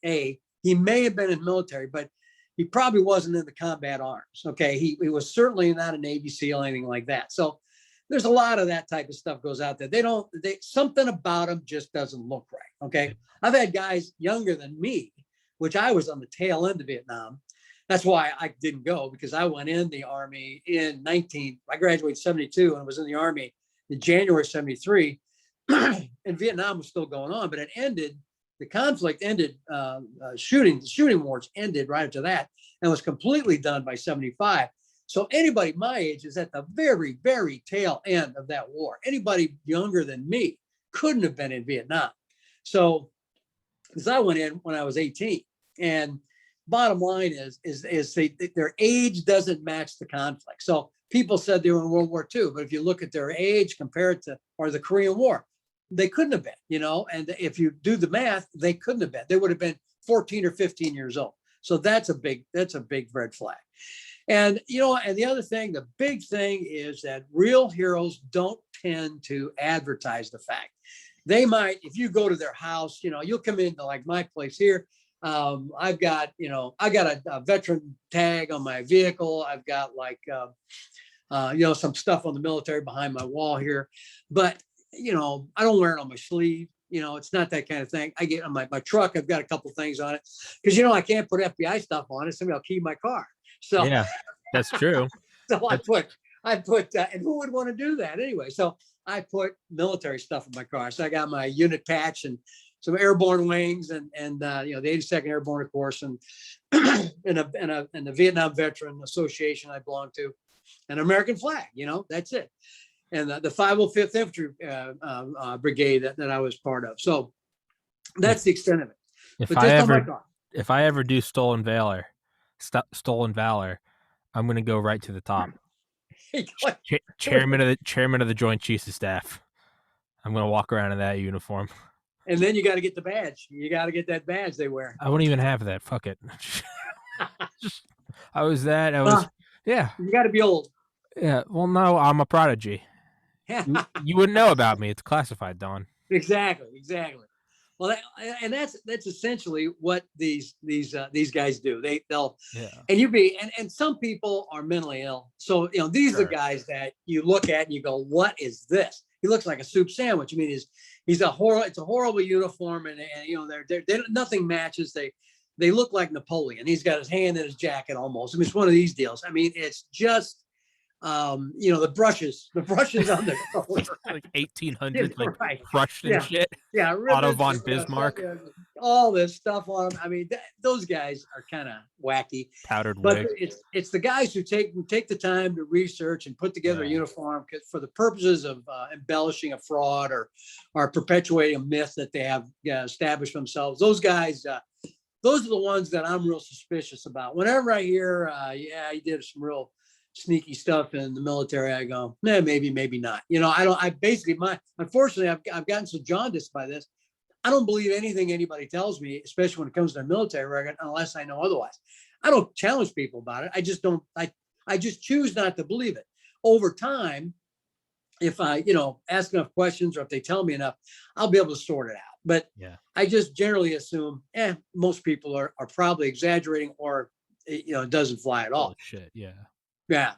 he may have been in the military, but he probably wasn't in the combat arms. Okay. He was certainly not a Navy SEAL, anything like that. So there's a lot of that type of stuff goes out there. Something about them just doesn't look right. Okay. I've had guys younger than me, which I was on the tail end of Vietnam. That's why I didn't go, because I went in the Army I graduated 72 and was in the Army in January 73. And Vietnam was still going on, but it ended. The conflict ended, shooting wars ended right after that, and was completely done by 75. So anybody my age is at the very, very tail end of that war. Anybody younger than me couldn't have been in Vietnam. So, because I went in when I was 18, and bottom line is their age doesn't match the conflict. So people said they were in World War II, but if you look at their age compared to, or the Korean War, they couldn't have been, and if you do the math, they couldn't have been. They would have been 14 or 15 years old. So that's a big red flag. And, and the other thing, the big thing is that real heroes don't tend to advertise the fact. They might, if you go to their house, you'll come into like my place here. I've got, I got a veteran tag on my vehicle. I've got like, some stuff on the military behind my wall here, but I don't wear it on my sleeve. It's not that kind of thing. I get on my truck. I've got a couple things on it because, I can't put FBI stuff on it. Somebody will key my car. So yeah, that's true. So I put, and who would want to do that anyway? So I put military stuff in my car. So I got my unit patch and some airborne wings and the 82nd Airborne, of course, and and the Vietnam Veteran Association I belong to, an American flag. That's it. And the 505th Infantry Brigade that I was part of. So that's the extent of it. If I ever do stolen valor, I'm going to go right to the top. Chairman of the Joint Chiefs of Staff. I'm going to walk around in that uniform. And then you got to get the badge. You got to get that badge they wear. I wouldn't even have that. Fuck it. Yeah. You got to be old. Yeah. Well, no, I'm a prodigy. You wouldn't know about me. It's classified, Don. Exactly. Well, that's essentially what these guys do. They'll and some people are mentally ill. So these are the guys that you look at and you go, what is this? He looks like a soup sandwich. I mean, it's a horrible uniform, and they're nothing matches. They look like Napoleon. He's got his hand in his jacket almost. I mean, it's one of these deals. I mean, it's just the brushes on the collar. Like 1800s, like right. brushed and shit. Yeah, Otto von Bismarck. all this stuff on them. I mean, those guys are kind of wacky. Powdered But wig. it's the guys who take the time to research and put together a uniform for the purposes of embellishing a fraud or perpetuating a myth that they have established themselves. Those guys, those are the ones that I'm real suspicious about. Whenever I hear, yeah, he did some real sneaky stuff in the military, I go, maybe, maybe not. You know, I basically, unfortunately, I've gotten so jaundiced by this. I don't believe anything anybody tells me, especially when it comes to their military record, unless I know otherwise. I don't challenge people about it. I just don't, I just choose not to believe it. Over time, if I, ask enough questions or if they tell me enough, I'll be able to sort it out. But I just generally assume, most people are probably exaggerating or, it doesn't fly at all. Oh, shit. Yeah. Yeah.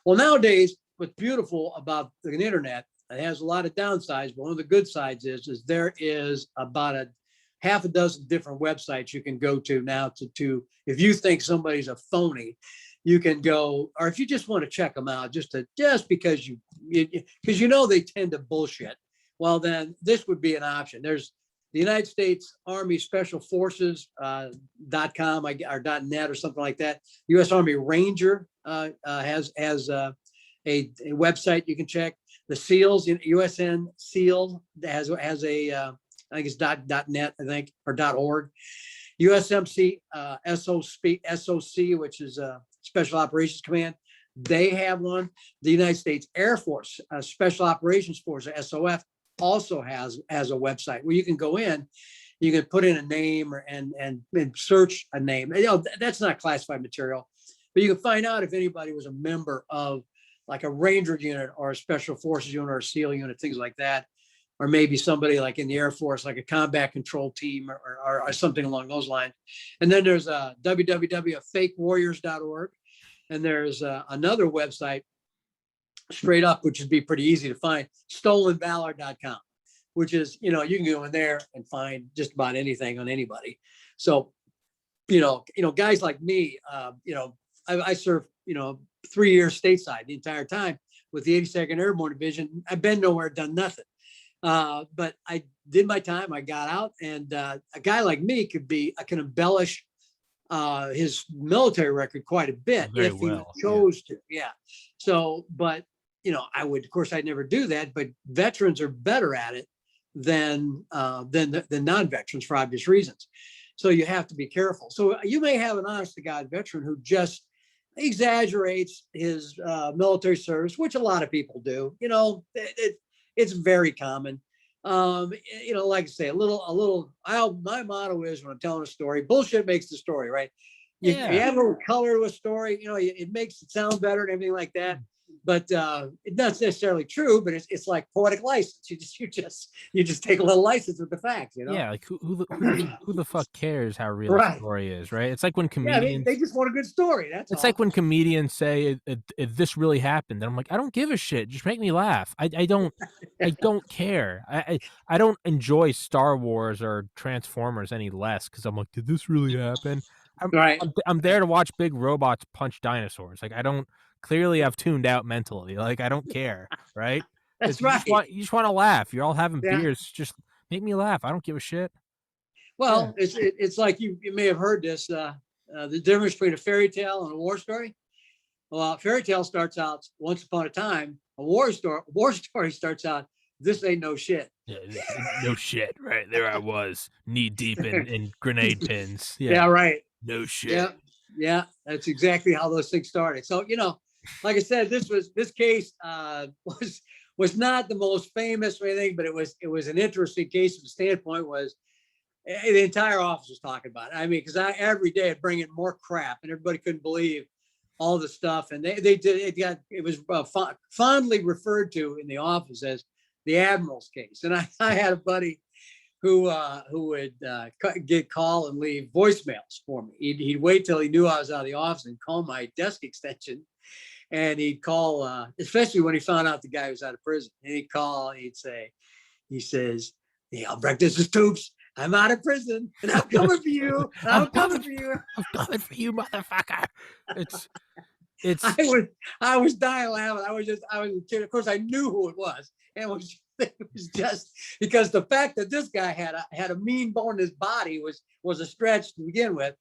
Well, nowadays, what's beautiful about the internet, it has a lot of downsides, but one of the good sides is there is about a half a dozen different websites you can go to now to if you think somebody's a phony, you can go, or if you just want to check them out, just because they tend to bullshit. Well, then this would be an option. There's the United States Army Special Forces .com or .net or something like that. U.S. Army Ranger has a website you can check. The SEALs, USN SEAL has a I think it's .net, I think, or .org. USMC SOC, which is Special Operations Command. They have one. The United States Air Force Special Operations Force, or SOF, also has a website where you can go in, you can put in a name and search a name. That's not classified material, but you can find out if anybody was a member of like a Ranger unit or a Special Forces unit or a SEAL unit, things like that. Or maybe somebody like in the Air Force, like a combat control team or something along those lines. And then there's www.fakewarriors.org. And there's another website straight up, which would be pretty easy to find, stolenvalor.com, which is, you can go in there and find just about anything on anybody. So, guys like me, I served, 3 years stateside the entire time with the 82nd Airborne Division. I've been nowhere, done nothing. But I did my time, I got out, and a guy like me can embellish his military record quite a bit if he chose to. Yeah. So, but of course I'd never do that, but veterans are better at it than non-veterans for obvious reasons. So you have to be careful. So you may have an honest to God veteran who just exaggerates his military service, which a lot of people do. It's very common. Like I say, my motto is when I'm telling a story, bullshit makes the story, right? You add a little color to a story, it makes it sound better and everything like that. But it's not necessarily true, but it's like poetic license. You just take a little license with the facts, Yeah, like who the fuck cares how real the story is, right? It's like when comedians they just want a good story. It's like when comedians say if this really happened, and I'm like, I don't give a shit. Just make me laugh. I don't care. I don't enjoy Star Wars or Transformers any less because I'm like, did this really happen? I'm there to watch big robots punch dinosaurs. Like clearly I've tuned out mentally. Like I don't care, right? That's right. You just want to laugh. You're all having beers. Just make me laugh. I don't give a shit. Well, it's like you may have heard this. The difference between a fairy tale and a war story. Well, a fairy tale starts out once upon a time. A war story starts out, this ain't no shit. No shit, right? There I was, knee deep in grenade pins. Yeah, right. No shit. Yeah, that's exactly how those things started. So, like I said, this case was not the most famous or anything, but it was an interesting case from the standpoint was the entire office was talking about it. I mean, because every day I'd bring in more crap and everybody couldn't believe all the stuff. And it was fondly referred to in the office as the Admiral's case. And I had a buddy who would call and leave voicemails for me. He'd wait till he knew I was out of the office and call my desk extension. And he'd call, especially when he found out the guy was out of prison. And he'd call and he says, Albrecht, this is Toops. I'm out of prison and I'm coming for you. I'm coming for you. I'm coming for you, motherfucker. I was dying laughing. I was a kid. Of course, I knew who it was. And It was just because the fact that this guy had a mean bone in his body was a stretch to begin with.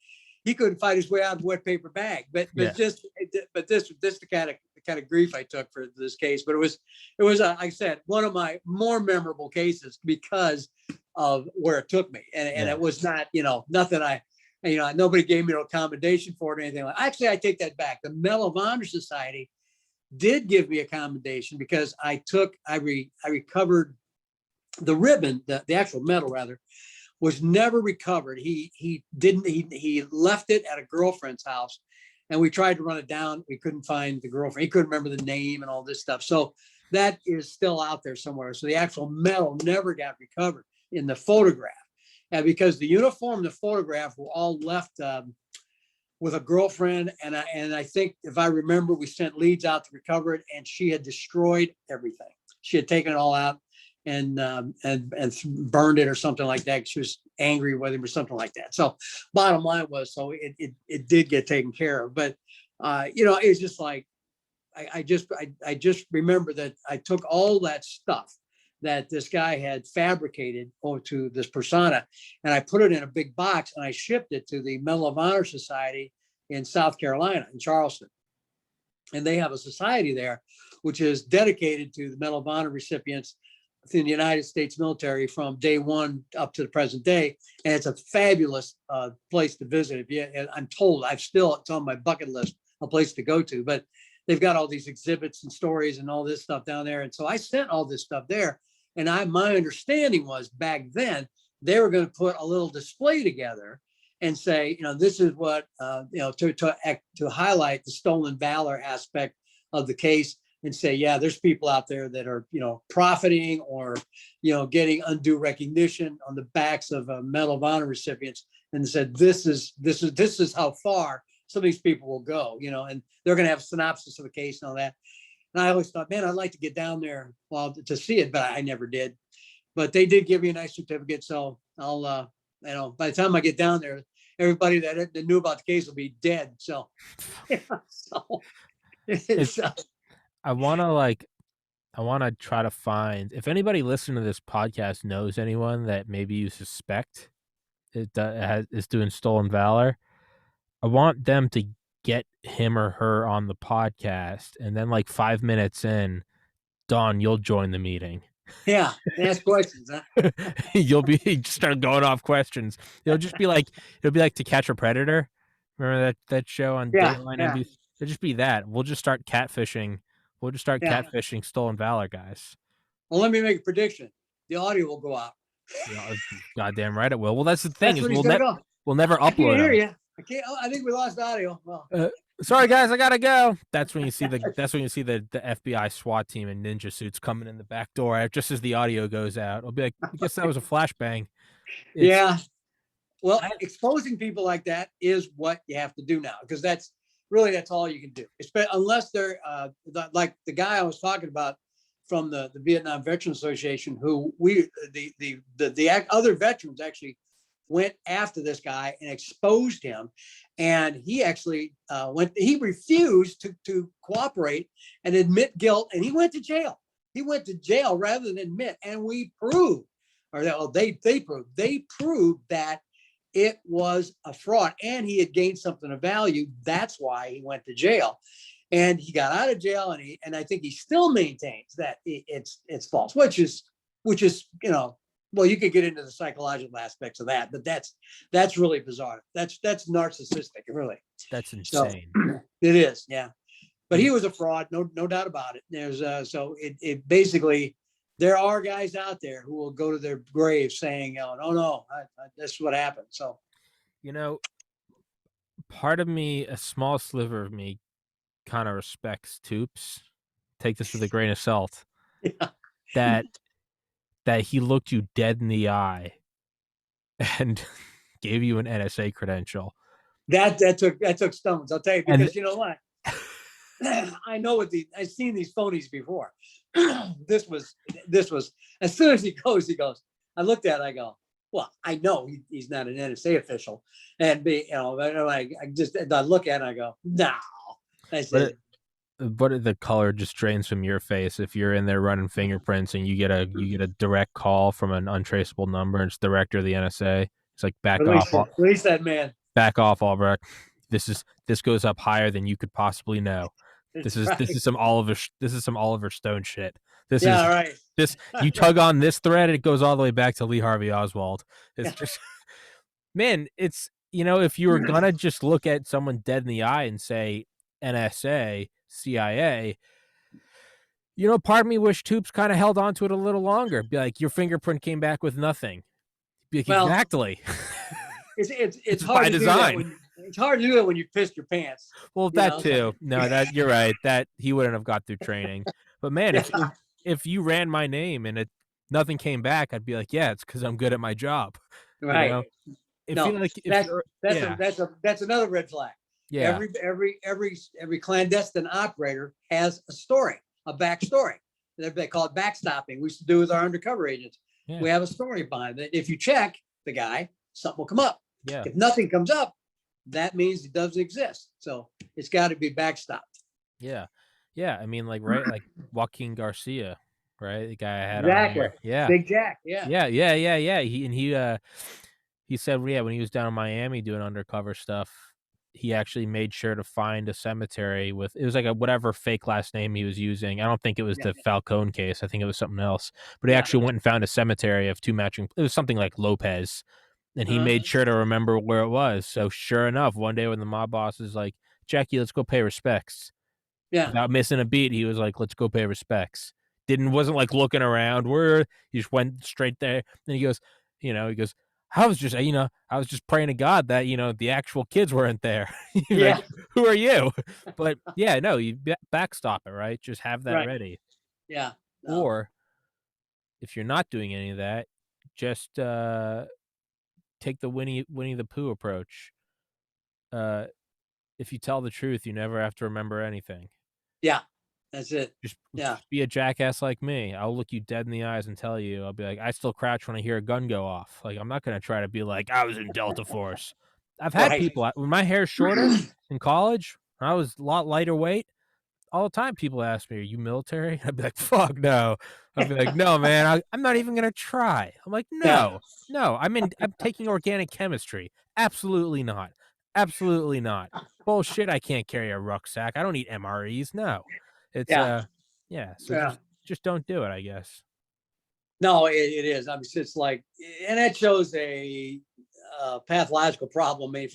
He couldn't fight his way out of a wet paper bag. But Yeah. this the kind of grief I took for this case. But it was like I said, one of my more memorable cases because of where it took me, and it was not nothing nobody gave me no commendation for it or anything like. Actually, I take that back. The Medal of Honor Society did give me a commendation because I recovered the ribbon, the actual medal rather, was never recovered. He left it at a girlfriend's house, and we tried to run it down. We couldn't find the girlfriend. He couldn't remember the name and all this stuff. So that is still out there somewhere. So the actual medal never got recovered in the photograph, and because the uniform, the photograph were all left with a girlfriend, and I think if I remember, we sent leads out to recover it, and she had destroyed everything. She had taken it all out and burned it or something like that. She was angry with him or something like that. So bottom line was, so it did get taken care of. But it's just like I just remember that I took all that stuff that this guy had fabricated to this persona, and I put it in a big box and I shipped it to the Medal of Honor Society in South Carolina, in Charleston. And they have a society there, which is dedicated to the Medal of Honor recipients in the United States military from day one up to the present day. And it's a fabulous place to visit. I'm told, it's on my bucket list, a place to go to, but they've got all these exhibits and stories and all this stuff down there. And so I sent all this stuff there. And my understanding was back then, they were going to put a little display together and say, this is what, to highlight the stolen valor aspect of the case, and say, yeah, there's people out there that are, profiting or, getting undue recognition on the backs of Medal of Honor recipients. And said, this is how far some of these people will go, and they're going to have a synopsis of the case and all that. And I always thought, man, I'd like to get down there to see it, but I never did. But they did give me a nice certificate. So I'll, by the time I get down there, everybody that knew about the case will be dead. So, I want to try to find, if anybody listening to this podcast knows anyone that maybe you suspect is doing stolen valor, I want them to get him or her on the podcast, and then 5 minutes in, Dawn, you'll join the meeting. Yeah, ask questions, huh? You'll just start going off questions. It'll be like To Catch a Predator. Remember that show on Dateline NBC? It'll just be that. We'll just start catfishing. Catfishing stolen valor guys. Well, let me make a prediction. The audio will go out. Goddamn right it will. Well, that's the thing, that's is we'll never upload. I can't hear you. I think we lost audio. Well, sorry guys, I gotta go. That's when you see the FBI SWAT team in ninja suits coming in the back door just as the audio goes out. I'll be like, I guess that was a flashbang. Yeah. Well, exposing people like that is what you have to do now, because that's all you can do. Unless they're like the guy I was talking about from the Vietnam Veterans Association, who the other veterans actually went after this guy and exposed him, and he actually he refused to cooperate and admit guilt, and he went to jail. He went to jail rather than admit, and we proved, they proved that it was a fraud, and he had gained something of value. That's why he went to jail, and he got out of jail, and I think he still maintains that it's false, which is well, you could get into the psychological aspects of that, but that's really bizarre. That's narcissistic, really. That's insane. So, it is, yeah. But he was a fraud, no doubt about it. There's so it basically, there are guys out there who will go to their grave saying, "Oh no, this is what happened." So, part of me, a small sliver of me, kind of respects Toops. Take this with a grain of salt. Yeah. That he looked you dead in the eye and gave you an NSA credential. That took stones, I'll tell you, because you know what? I know I've seen these phonies before. This was as soon as he goes, I looked at it, I go, well, I know he's not an NSA official, and I look at it, I go, no. I said, But the color just drains from your face if you're in there running fingerprints and you get a direct call from an untraceable number. And it's the director of the NSA. It's like Release that man. back off, Albrecht. This goes up higher than you could possibly know. It's right. This is some Oliver Stone shit. This is Yeah, right. this you tug on this thread, it goes all the way back to Lee Harvey Oswald. It's Yeah. just man, it's if you were gonna just look at someone dead in the eye and say NSA, CIA, part of me wish Toops kind of held on to it a little longer. Be like, your fingerprint came back with nothing. Be like, Well, exactly. it's It's hard by to do that design. when it's hard to do that when you pissed your pants. Well, You that know. too. No, that you're right. That he wouldn't have got through training. But man, Yeah. if you ran my name and nothing came back, I'd be like, yeah, it's because I'm good at my job. You Right. know, if No, you like, if that's you're, that's a yeah, that's another red flag. yeah, Every clandestine operator has a story, a backstory. They call it backstopping. We used to do with our undercover agents. yeah, We have a story behind it. If you check the guy, something will come up. yeah, If nothing comes up, that means it doesn't exist. So it's got to be backstopped. yeah, yeah. I mean, like, right, like Joaquin Garcia, right, the guy I had on Exactly. here. Yeah, Big Jack. Yeah. yeah, yeah, yeah, yeah. He said, yeah, when he was down in Miami doing undercover stuff, he actually made sure to find a cemetery with it was like a whatever fake last name he was using. I don't think it was Yeah. the Falcone case. I think it was something else. But he Yeah. actually went and found a cemetery of two matching. It was something like Lopez, and he Uh-huh. made sure to remember where it was. So sure enough, one day when the mob boss is like, "Jackie, let's go pay respects," Yeah. without missing a beat, he was like, "Let's go pay respects." Wasn't like looking around. Where he just went straight there. And he goes, he goes, I was just praying to God that the actual kids weren't there. You're like, Yeah. who are you? But yeah, no, you backstop it, right? Just have that Right. ready. Yeah. No. Or if you're not doing any of that, just take the Winnie the Pooh approach. Uh, if you tell the truth, you never have to remember anything. Yeah. That's it. Just Yeah. be a jackass like me. I'll look you dead in the eyes and tell you. I'll be like, I still crouch when I hear a gun go off. Like, I'm not gonna try to be like, I was in Delta Force. I've had Right. people when my hair's shorter in college, when I was a lot lighter weight, all the time people ask me, "Are you military?" I'd be like, "Fuck no." I'd be like, "No, man, I'm not even gonna try." I'm like, Yeah. "No, no, I'm taking organic chemistry. Absolutely not. Absolutely not. Bullshit, I can't carry a rucksack. I don't eat MREs. No." It's, Yeah. yeah, so Yeah. just don't do it, I guess. No, it is. I mean, it's like, and that shows a pathological problem. I mean,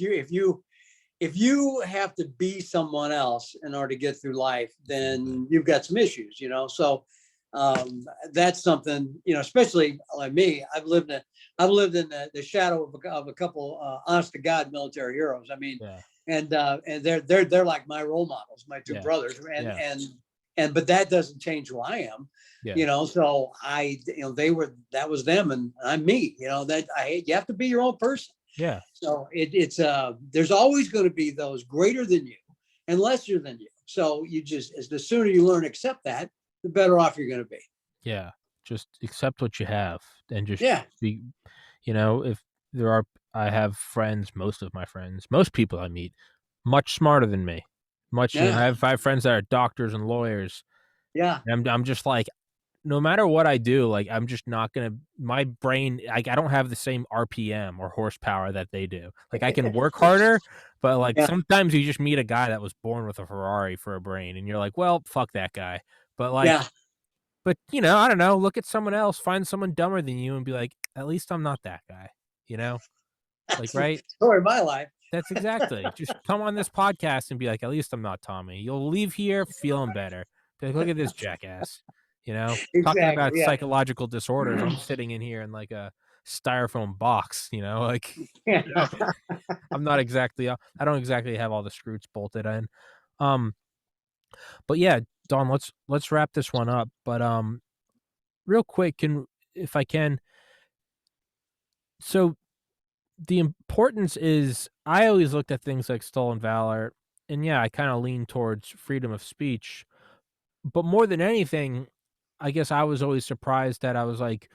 if you have to be someone else in order to get through life, then you've got some issues, So that's something, especially like me. I've lived in the shadow of a couple honest to God military heroes. I mean, Yeah, and they're like my role models, my two yeah, brothers, yeah, and but that doesn't change who I am. yeah, So that was them and I'm me. That you have to be your own person. yeah, So it's there's always going to be those greater than you and lesser than you. So the sooner you learn to accept that, the better off you're going to be. yeah. Just accept what you have and just Yeah. be if there are I have friends, most people I meet, much smarter than me. Much, Yeah. I have friends that are doctors and lawyers. Yeah. And I'm just like, no matter what I do, like, I'm just not gonna my brain, like, I don't have the same RPM or horsepower that they do. Like, I can work harder, but, like, Yeah. sometimes you just meet a guy that was born with a Ferrari for a brain, and you're like, "Well, fuck that guy." But, like Yeah. I don't know, look at someone else, find someone dumber than you and be like, "At least I'm not that guy." You know? Like, That's the right? story of my life. That's exactly. Just come on this podcast and be like, "At least I'm not Tommy." You'll leave here feeling better. Be like, "Look at this jackass." Talking Exactly. about Yeah. psychological disorders, I'm sitting in here in like a styrofoam box, like, Yeah. you know, I'm not exactly I don't exactly have all the screws bolted in. Um, but yeah, Don, let's wrap this one up. But real quick, if I can, so the importance is I always looked at things like stolen valor, and yeah, I kind of lean towards freedom of speech. But more than anything, I guess I was always surprised that I was like,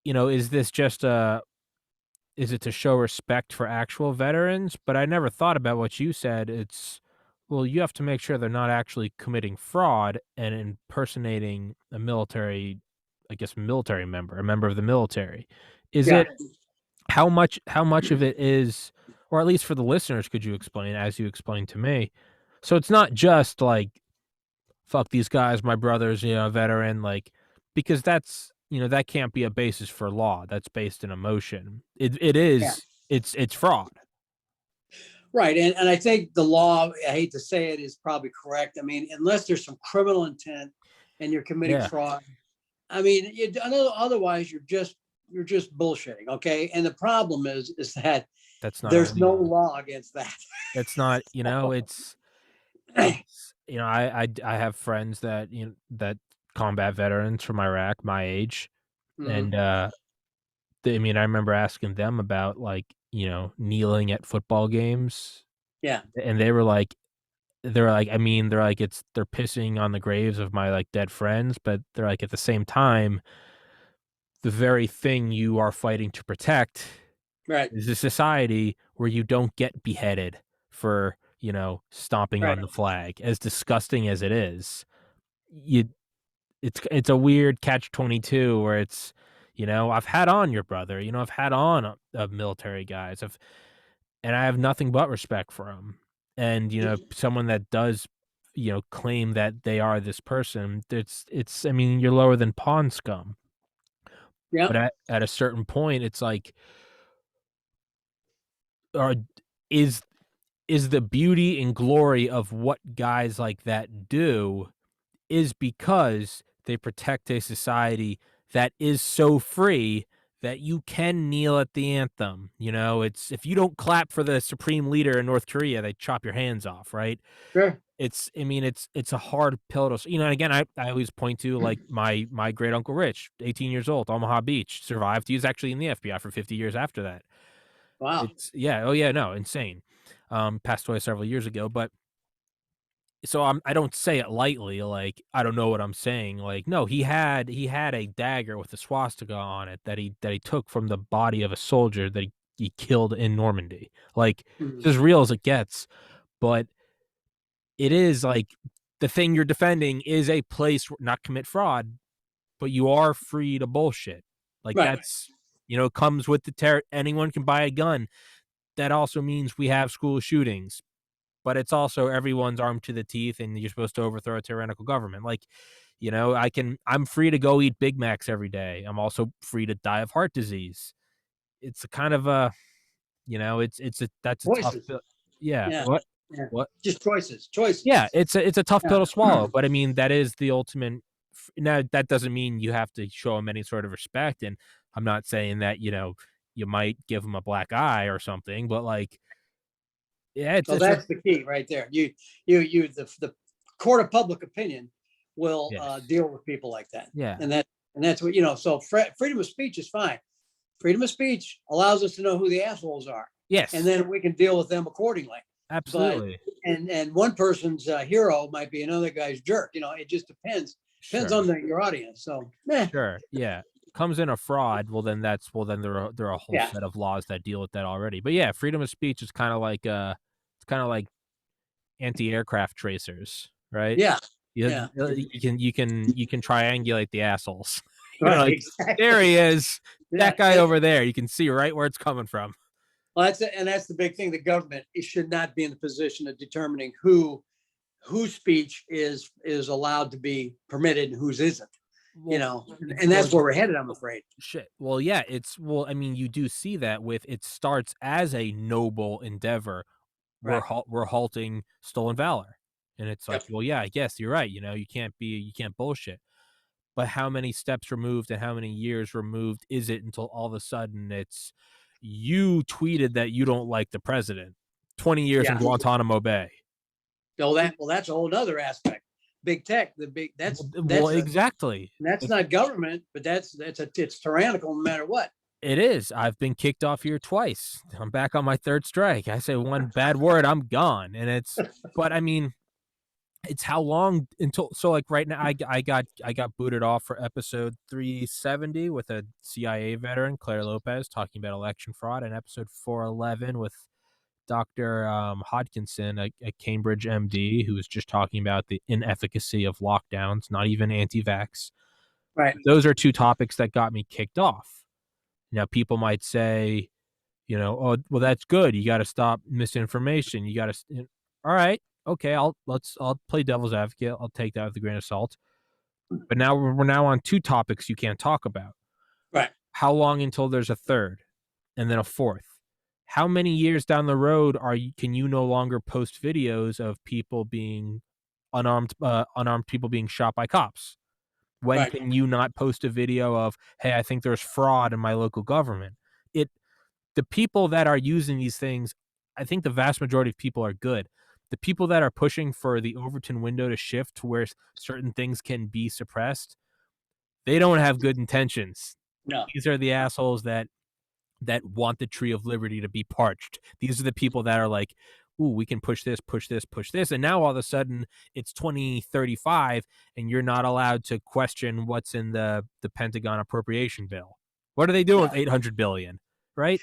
is this just is it to show respect for actual veterans? But I never thought about what you said. It's well, you have to make sure they're not actually committing fraud and impersonating a military, I guess, military member, a member of the military. Is Yeah, it how much of it is, or at least for the listeners, could you explain as you explained to me? So it's not just like, "Fuck these guys, my brother's, a veteran," like, because that can't be a basis for law, that's based in emotion. It yeah. is it's fraud. Right. And I think the law, I hate to say it, is probably correct. I mean, unless there's some criminal intent and you're committing Yeah, fraud, I mean, otherwise you're just bullshitting. Okay. And the problem is that that's not there's no illegal. law against that. That's not it's I have friends that, that combat veterans from Iraq my age, Mhm. and, I remember asking them about, like, kneeling at football games, Yeah. and they're pissing on the graves of my, like, dead friends, but they're like, at the same time, the very thing you are fighting to protect Right. is a society where you don't get beheaded for, stomping Right. on the flag, as disgusting as it is. You it's a weird catch-22 where I've had on your brother, I've had on military guys, and I have nothing but respect for him. And, someone that does, claim that they are this person, you're lower than pond scum. Yeah. But at a certain point, it's like, are is is the beauty and glory of what guys like that do is because they protect a society that is so free that you can kneel at the anthem. It's if you don't clap for the supreme leader in North Korea, they chop your hands off, right? Sure. It's a hard pill to, and again, I always point to, like, my great uncle Rich, 18 years old, Omaha Beach, survived. He was actually in the FBI for 50 years after that. Wow. It's yeah, oh yeah, no, insane. Passed away several years ago, but so I don't say it lightly, like, I don't know what I'm saying, like, no, he had a dagger with a swastika on it that he took from the body of a soldier that he killed in Normandy. Like, it's Mhm. as real as it gets, but it is, like, the thing you're defending is a place where not commit fraud, but you are free to bullshit. Like, Right. that's comes with the anyone can buy a gun. That also means we have school shootings, but it's also everyone's armed to the teeth and you're supposed to overthrow a tyrannical government. Like, I'm free to go eat Big Macs every day. I'm also free to die of heart disease. It's a kind of a, it's a that's a tough Choices. pill. Yeah. Yeah. What? Yeah. What? Just choices. Yeah, Choices. it's a tough Yeah. pill to swallow, but that is the ultimate. Now that doesn't mean you have to show them any sort of respect, and I'm not saying that you might give them a black eye or something, but like, yeah, it's So it's a that's the key right there. The court of public opinion will yes, deal with people like that, yeah, and that's what So freedom of speech is fine. Freedom of speech allows us to know who the assholes are, and yes, then we can deal with them accordingly. But absolutely, and one person's hero might be another guy's jerk. It just depends sure, on your audience. So, sure, yeah. Comes in a fraud, well then there are a whole yeah, set of laws that deal with that already. But yeah, freedom of speech is kind of like anti-aircraft tracers, right? yeah, You yeah. you can triangulate the assholes. You're Right, like, "There exactly. he is. Yeah. That guy over there." You can see right where it's coming from. Well, that's the big thing. The government, it should not be in the position of determining whose speech is allowed to be permitted and whose isn't. Well And well, that's where we're headed, I'm afraid. shit. Well, yeah, you do see that with it starts as a noble endeavor. We're Right. we're halting stolen valor. And it's like, Yep. "Well, yeah, I guess you're right, you can't bullshit." But how many steps removed and how many years removed is it until all of a sudden it's, "You tweeted that you don't like the president. 20 years in Yeah. Guantanamo Bay." That's a whole other aspect. Big tech, the big Exactly. that's not government, but it's tyrannical no matter what. It is. I've been kicked off here twice. I'm back on my 3rd strike. I say one bad word, I'm gone, and but it's how long until, so, like, right now, I got booted off for episode 370 with a CIA veteran, Claire Lopez, talking about election fraud, and episode 411 with Dr. Hodgkinson, a Cambridge MD, who was just talking about the inefficacy of lockdowns, not even anti-vax. Right. Those are two topics that got me kicked off. Now, people might say, oh, well, that's good. You got to stop misinformation. You got to, all right, okay. I'll play devil's advocate. I'll take that with a grain of salt. But now we're now on two topics you can't talk about. Right. How long until there's a third, and then a fourth? How many years down the road can you no longer post videos of people being unarmed people being shot by cops? When Right. can you not post a video of, hey, I think there's fraud in my local government? The people that are using these things, I think the vast majority of people are good. The people that are pushing for the Overton window to shift to where certain things can be suppressed, they don't have good intentions. No. These are the assholes that want the tree of liberty to be parched. These are the people that are like, ooh, we can push this, push this, push this. And now all of a sudden it's 2035 and you're not allowed to question what's in the Pentagon appropriation bill. What are they doing with 800 billion? Right?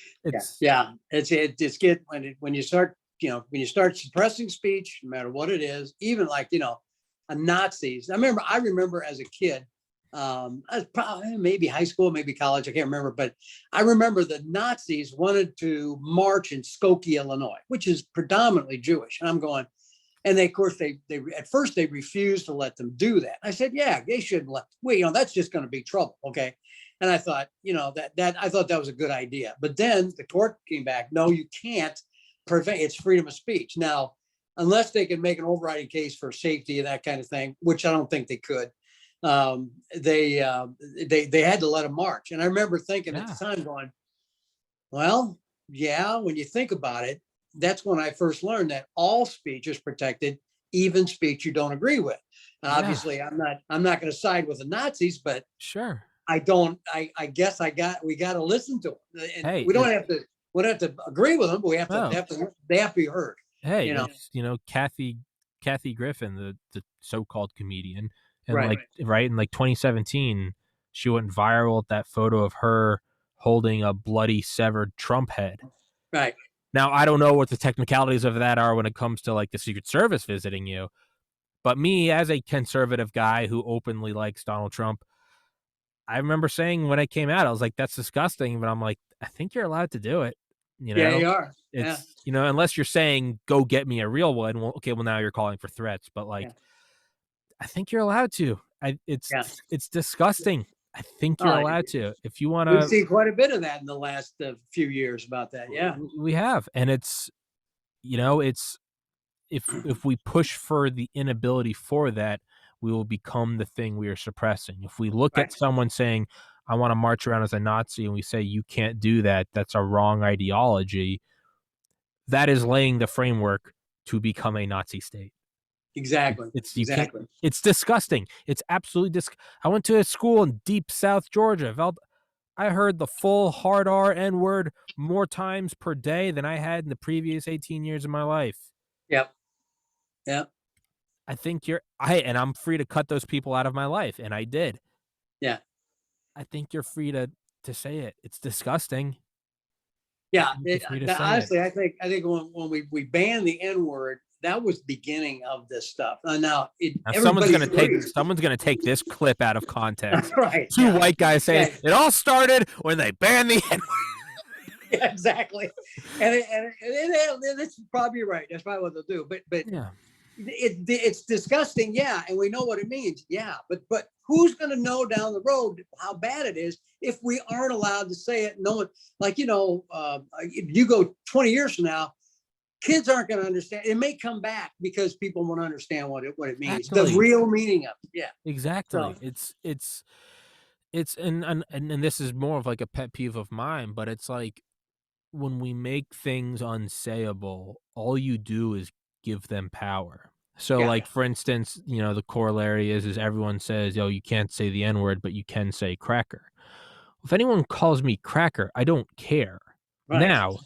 Yeah. It's get when you start, when you start suppressing speech, no matter what it is, even like, a Nazis. I remember as a kid, I was probably maybe high school, maybe college, I can't remember, but I remember the Nazis wanted to march in Skokie, Illinois, which is predominantly Jewish. And I'm going, and they, of course, they at first they refused to let them do that. I said, yeah, they shouldn't let. Well, that's just going to be trouble, okay? And I thought, that I thought that was a good idea. But then the court came back, no, you can't prevent. It's freedom of speech now, unless they can make an overriding case for safety and that kind of thing, which I don't think they could. They had to let them march. And I remember thinking at the time, going, well, yeah, when you think about it, that's when I first learned that all speech is protected, even speech you don't agree with. And obviously, I'm not going to side with the Nazis, but sure, I guess we got to listen to them, and hey, we don't have to agree with them, but they have to be heard. Hey, Kathy Griffin, the so-called comedian, and Right. in 2017, she went viral with that photo of her holding a bloody severed Trump head. Right. Now, I don't know what the technicalities of that are when it comes to like the Secret Service visiting you, but me as a conservative guy who openly likes Donald Trump, I remember saying when it came out, I was like, that's disgusting, but I'm like, I think you're allowed to do it. Yeah, you are. It's, unless you're saying, go get me a real one. Well, okay, well, now you're calling for threats, but like, I think you're allowed to. It's disgusting. I think you're allowed to. If you want to. We've seen quite a bit of that in the last few years about that. Yeah. We have. And it's, it's, if we push for the inability for that, we will become the thing we are suppressing. If we look at someone saying, I want to march around as a Nazi, and we say, you can't do that, that's a wrong ideology, that is laying the framework to become a Nazi state. Exactly. It's disgusting. It's absolutely I went to a school in deep South Georgia. I heard the full hard R N word more times per day than I had in the previous 18 years of my life. Yep. I think and I'm free to cut those people out of my life, and I did. Yeah. I think you're free to say it. It's disgusting. Yeah. Honestly, I think when we banned the N word, that was the beginning of this stuff. Now someone's gonna take this clip out of context. Right. Two white guys saying it all started when they banned the N word. Yeah, exactly. And that's probably right. That's probably what they'll do. But yeah. It's disgusting, yeah, and we know what it means, yeah. But who's going to know down the road how bad it is if we aren't allowed to say it? No one, you go 20 years from now, kids aren't going to understand. It may come back because people won't understand what it means, exactly. The real meaning of it. Yeah, exactly. So, it's and this is more of like a pet peeve of mine, but it's like when we make things unsayable, all you do is give them power. So for instance, the corollary is everyone says, you can't say the N-word, but you can say cracker. If anyone calls me cracker, I don't care. Right. Now,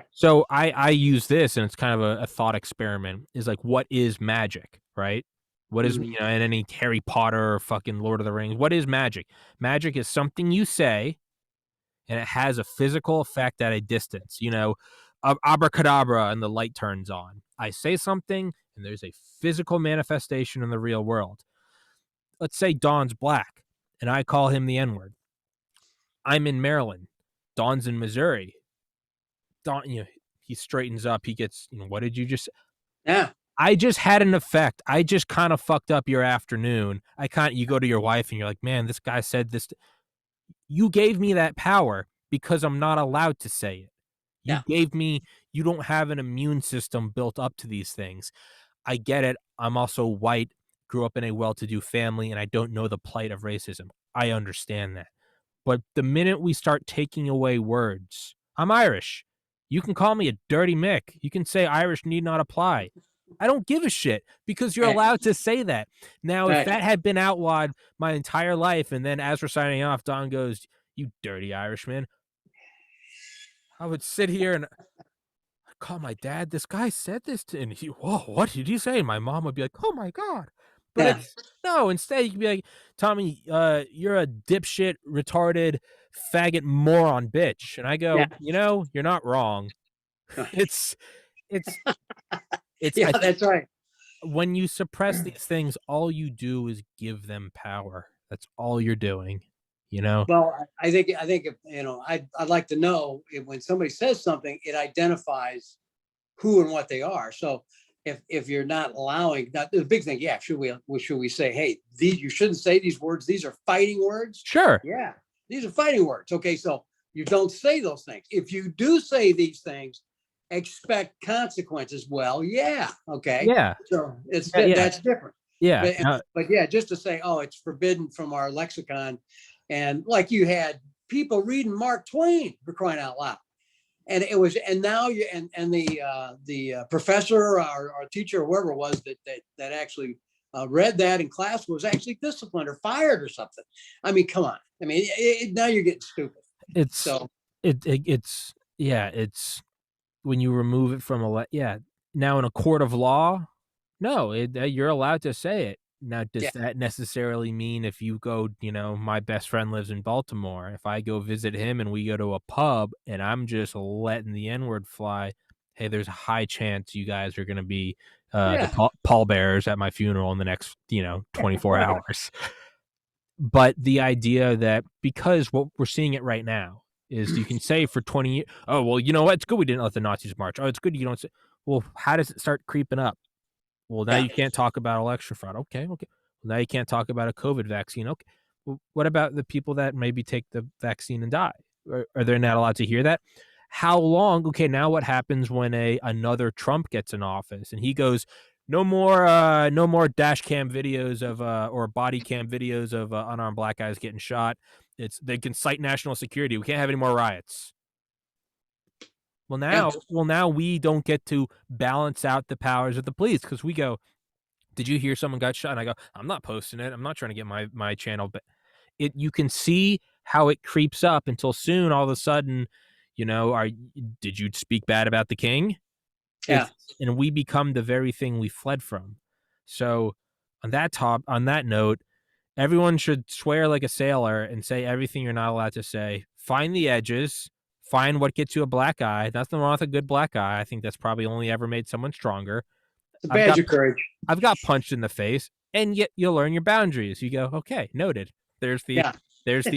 so I use this, and it's kind of a thought experiment, is like, what is magic, right? What is, in any Harry Potter or fucking Lord of the Rings, what is magic? Magic is something you say, and it has a physical effect at a distance. abracadabra, and the light turns on. I say something, and there's a physical manifestation in the real world. Let's say Don's black, and I call him the N-word. I'm in Maryland. Don's in Missouri. Don, he straightens up. He gets, what did you just? Yeah. I just had an effect. I just kind of fucked up your afternoon. You go to your wife and you're like, man, this guy said this. You gave me that power because I'm not allowed to say it. You gave me, you don't have an immune system built up to these things. I get it. I'm also white, grew up in a well-to-do family, and I don't know the plight of racism. I understand that. But the minute we start taking away words, I'm Irish. You can call me a dirty Mick. You can say Irish need not apply. I don't give a shit because you're allowed to say that. Now, if that had been outlawed my entire life, and then as we're signing off, Don goes, "You dirty Irishman," I would sit here and call my dad. This guy said this to, and whoa, what did he say? And my mom would be like, "Oh my God." But it's no, instead you can be like, "Tommy, you're a dipshit, retarded, faggot, moron, bitch." And I go, you're not wrong. It's Yeah, that's right. When you suppress these things, all you do is give them power. That's all you're doing, Well, I think if, I'd like to know if when somebody says something, it identifies who and what they are. So if you're not allowing that, the big thing, should we say, hey, you shouldn't say these words. These are fighting words. Sure. Yeah, these are fighting words. Okay, so you don't say those things. If you do say these things, expect consequences. Well, yeah, okay. Yeah. So that's different. Yeah. But just to say, oh, it's forbidden from our lexicon, and like you had people reading Mark Twain, for crying out loud. And it was, and now the professor or teacher or whoever it was that actually read that in class was actually disciplined or fired or something. I mean, come on. I mean, now you're getting stupid. It's when you remove it from now in a court of law, no, you're allowed to say it. Now, does that necessarily mean if you go, my best friend lives in Baltimore, if I go visit him and we go to a pub and I'm just letting the N-word fly, hey, there's a high chance you guys are going to be the pallbearers at my funeral in the next, 24 hours. But the idea that because what we're seeing it right now is you can say for 20 years, oh, well, you know what? It's good we didn't let the Nazis march. Oh, it's good you don't say. Well, how does it start creeping up? Well, now you can't talk about election fraud. Okay. Well, now you can't talk about a COVID vaccine. Okay. Well, what about the people that maybe take the vaccine and die? Are they not allowed to hear that? How long? Okay, now what happens when another Trump gets in office and he goes, no more dash cam videos of or body cam videos of unarmed black guys getting shot. They can cite national security. We can't have any more riots. Well, now we don't get to balance out the powers of the police because we go, did you hear someone got shot? And I go, I'm not posting it. I'm not trying to get my channel. But you can see how it creeps up until soon, all of a sudden, did you speak bad about the king? Yeah. And we become the very thing we fled from. So on that note, everyone should swear like a sailor and say everything you're not allowed to say. Find the edges. Find what gets you a black eye. Nothing wrong with a good black eye. I think that's probably only ever made someone stronger. It's a badge of courage. I've got punched in the face, and yet you'll learn your boundaries. You go, okay, noted. There's the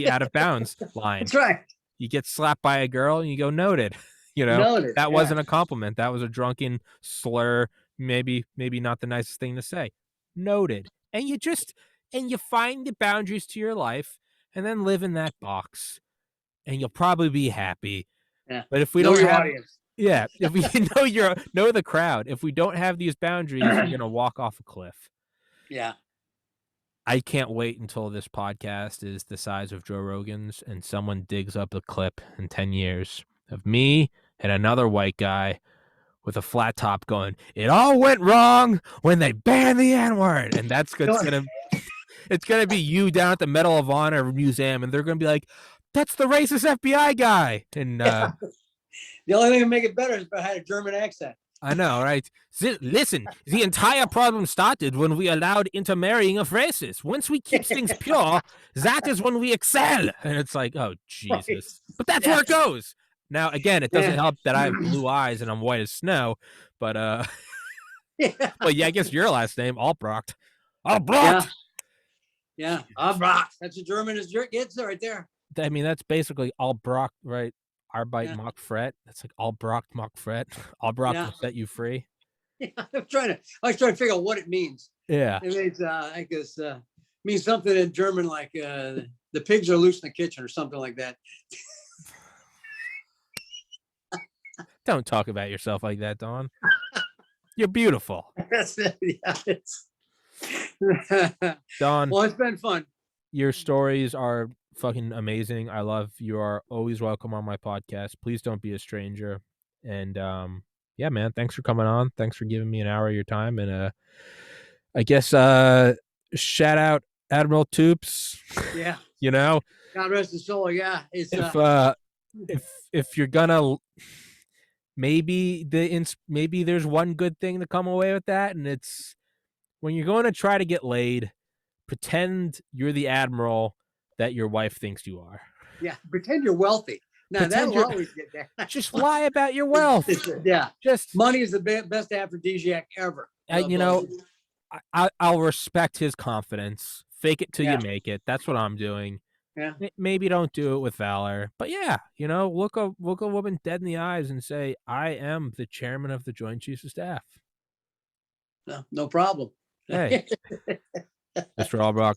out of bounds line. That's right. You get slapped by a girl, and you go, noted. Noted. That wasn't a compliment. That was a drunken slur. Maybe not the nicest thing to say. Noted. And you find the boundaries to your life, and then live in that box. And you'll probably be happy. Yeah. But if we don't have audience. if we know the crowd, if we don't have these boundaries, you're gonna walk off a cliff. Yeah. I can't wait until this podcast is the size of Joe Rogan's and someone digs up a clip in 10 years of me and another white guy with a flat top going, it all went wrong when they banned the N-word. And it's gonna be you down at the Medal of Honor Museum, and they're gonna be like, that's the racist FBI guy. And the only thing to make it better is if I had a German accent. I know, right? Listen, the entire problem started when we allowed intermarrying of races. Once we keep things pure, that is when we excel. And it's like, oh, Jesus. Right. But that's where it goes. Now, again, it doesn't Yeah. help that I have blue eyes and I'm white as snow, but Yeah. well, yeah, I guess your last name, Albrecht. Yeah. Albrecht. Yeah. Albrecht. That's a German as gets right there. I mean, that's basically Albrecht, right? Arbeit Yeah. macht Fred. That's like Albrecht macht Fred. Albrecht Yeah. will set you free. Yeah. I was trying to figure out what it means. Yeah. It means, I guess, means something in German like the pigs are loose in the kitchen or something like that. Don't talk about yourself like that, Don. You're beautiful. That's it. Yeah, Don, well, it's been fun. your stories are fucking amazing. I love you are always welcome on my podcast. Please don't be a stranger. And yeah, man, thanks for coming on. Thanks for giving me an hour of your time. And I guess shout out Admiral Toops. Yeah. You know, God rest his soul. Yeah. It's if you're gonna maybe there's one good thing to come away with that, and it's when you're going to try to get laid, pretend you're the admiral that your wife thinks you are. yeah, pretend you're wealthy. Now that'll always get there. Just lie about your wealth. Yeah. Just money is the best aphrodisiac ever. you know, I'll respect his confidence. Fake it till you make it. That's what I'm doing. Yeah. Maybe don't do it with valor, but yeah, you know, look a woman dead in the eyes and say, "I am the chairman of the Joint Chiefs of Staff." No problem. Hey, Mr. Albrock,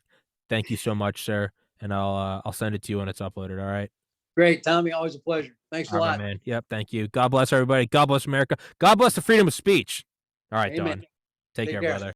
thank you so much, sir, and I'll send it to you when it's uploaded. All right. Great, Tommy. Always a pleasure. Thanks a lot, man. Yep. Thank you. God bless everybody. God bless America. God bless the freedom of speech. All right, Amen. Don. Take care, brother.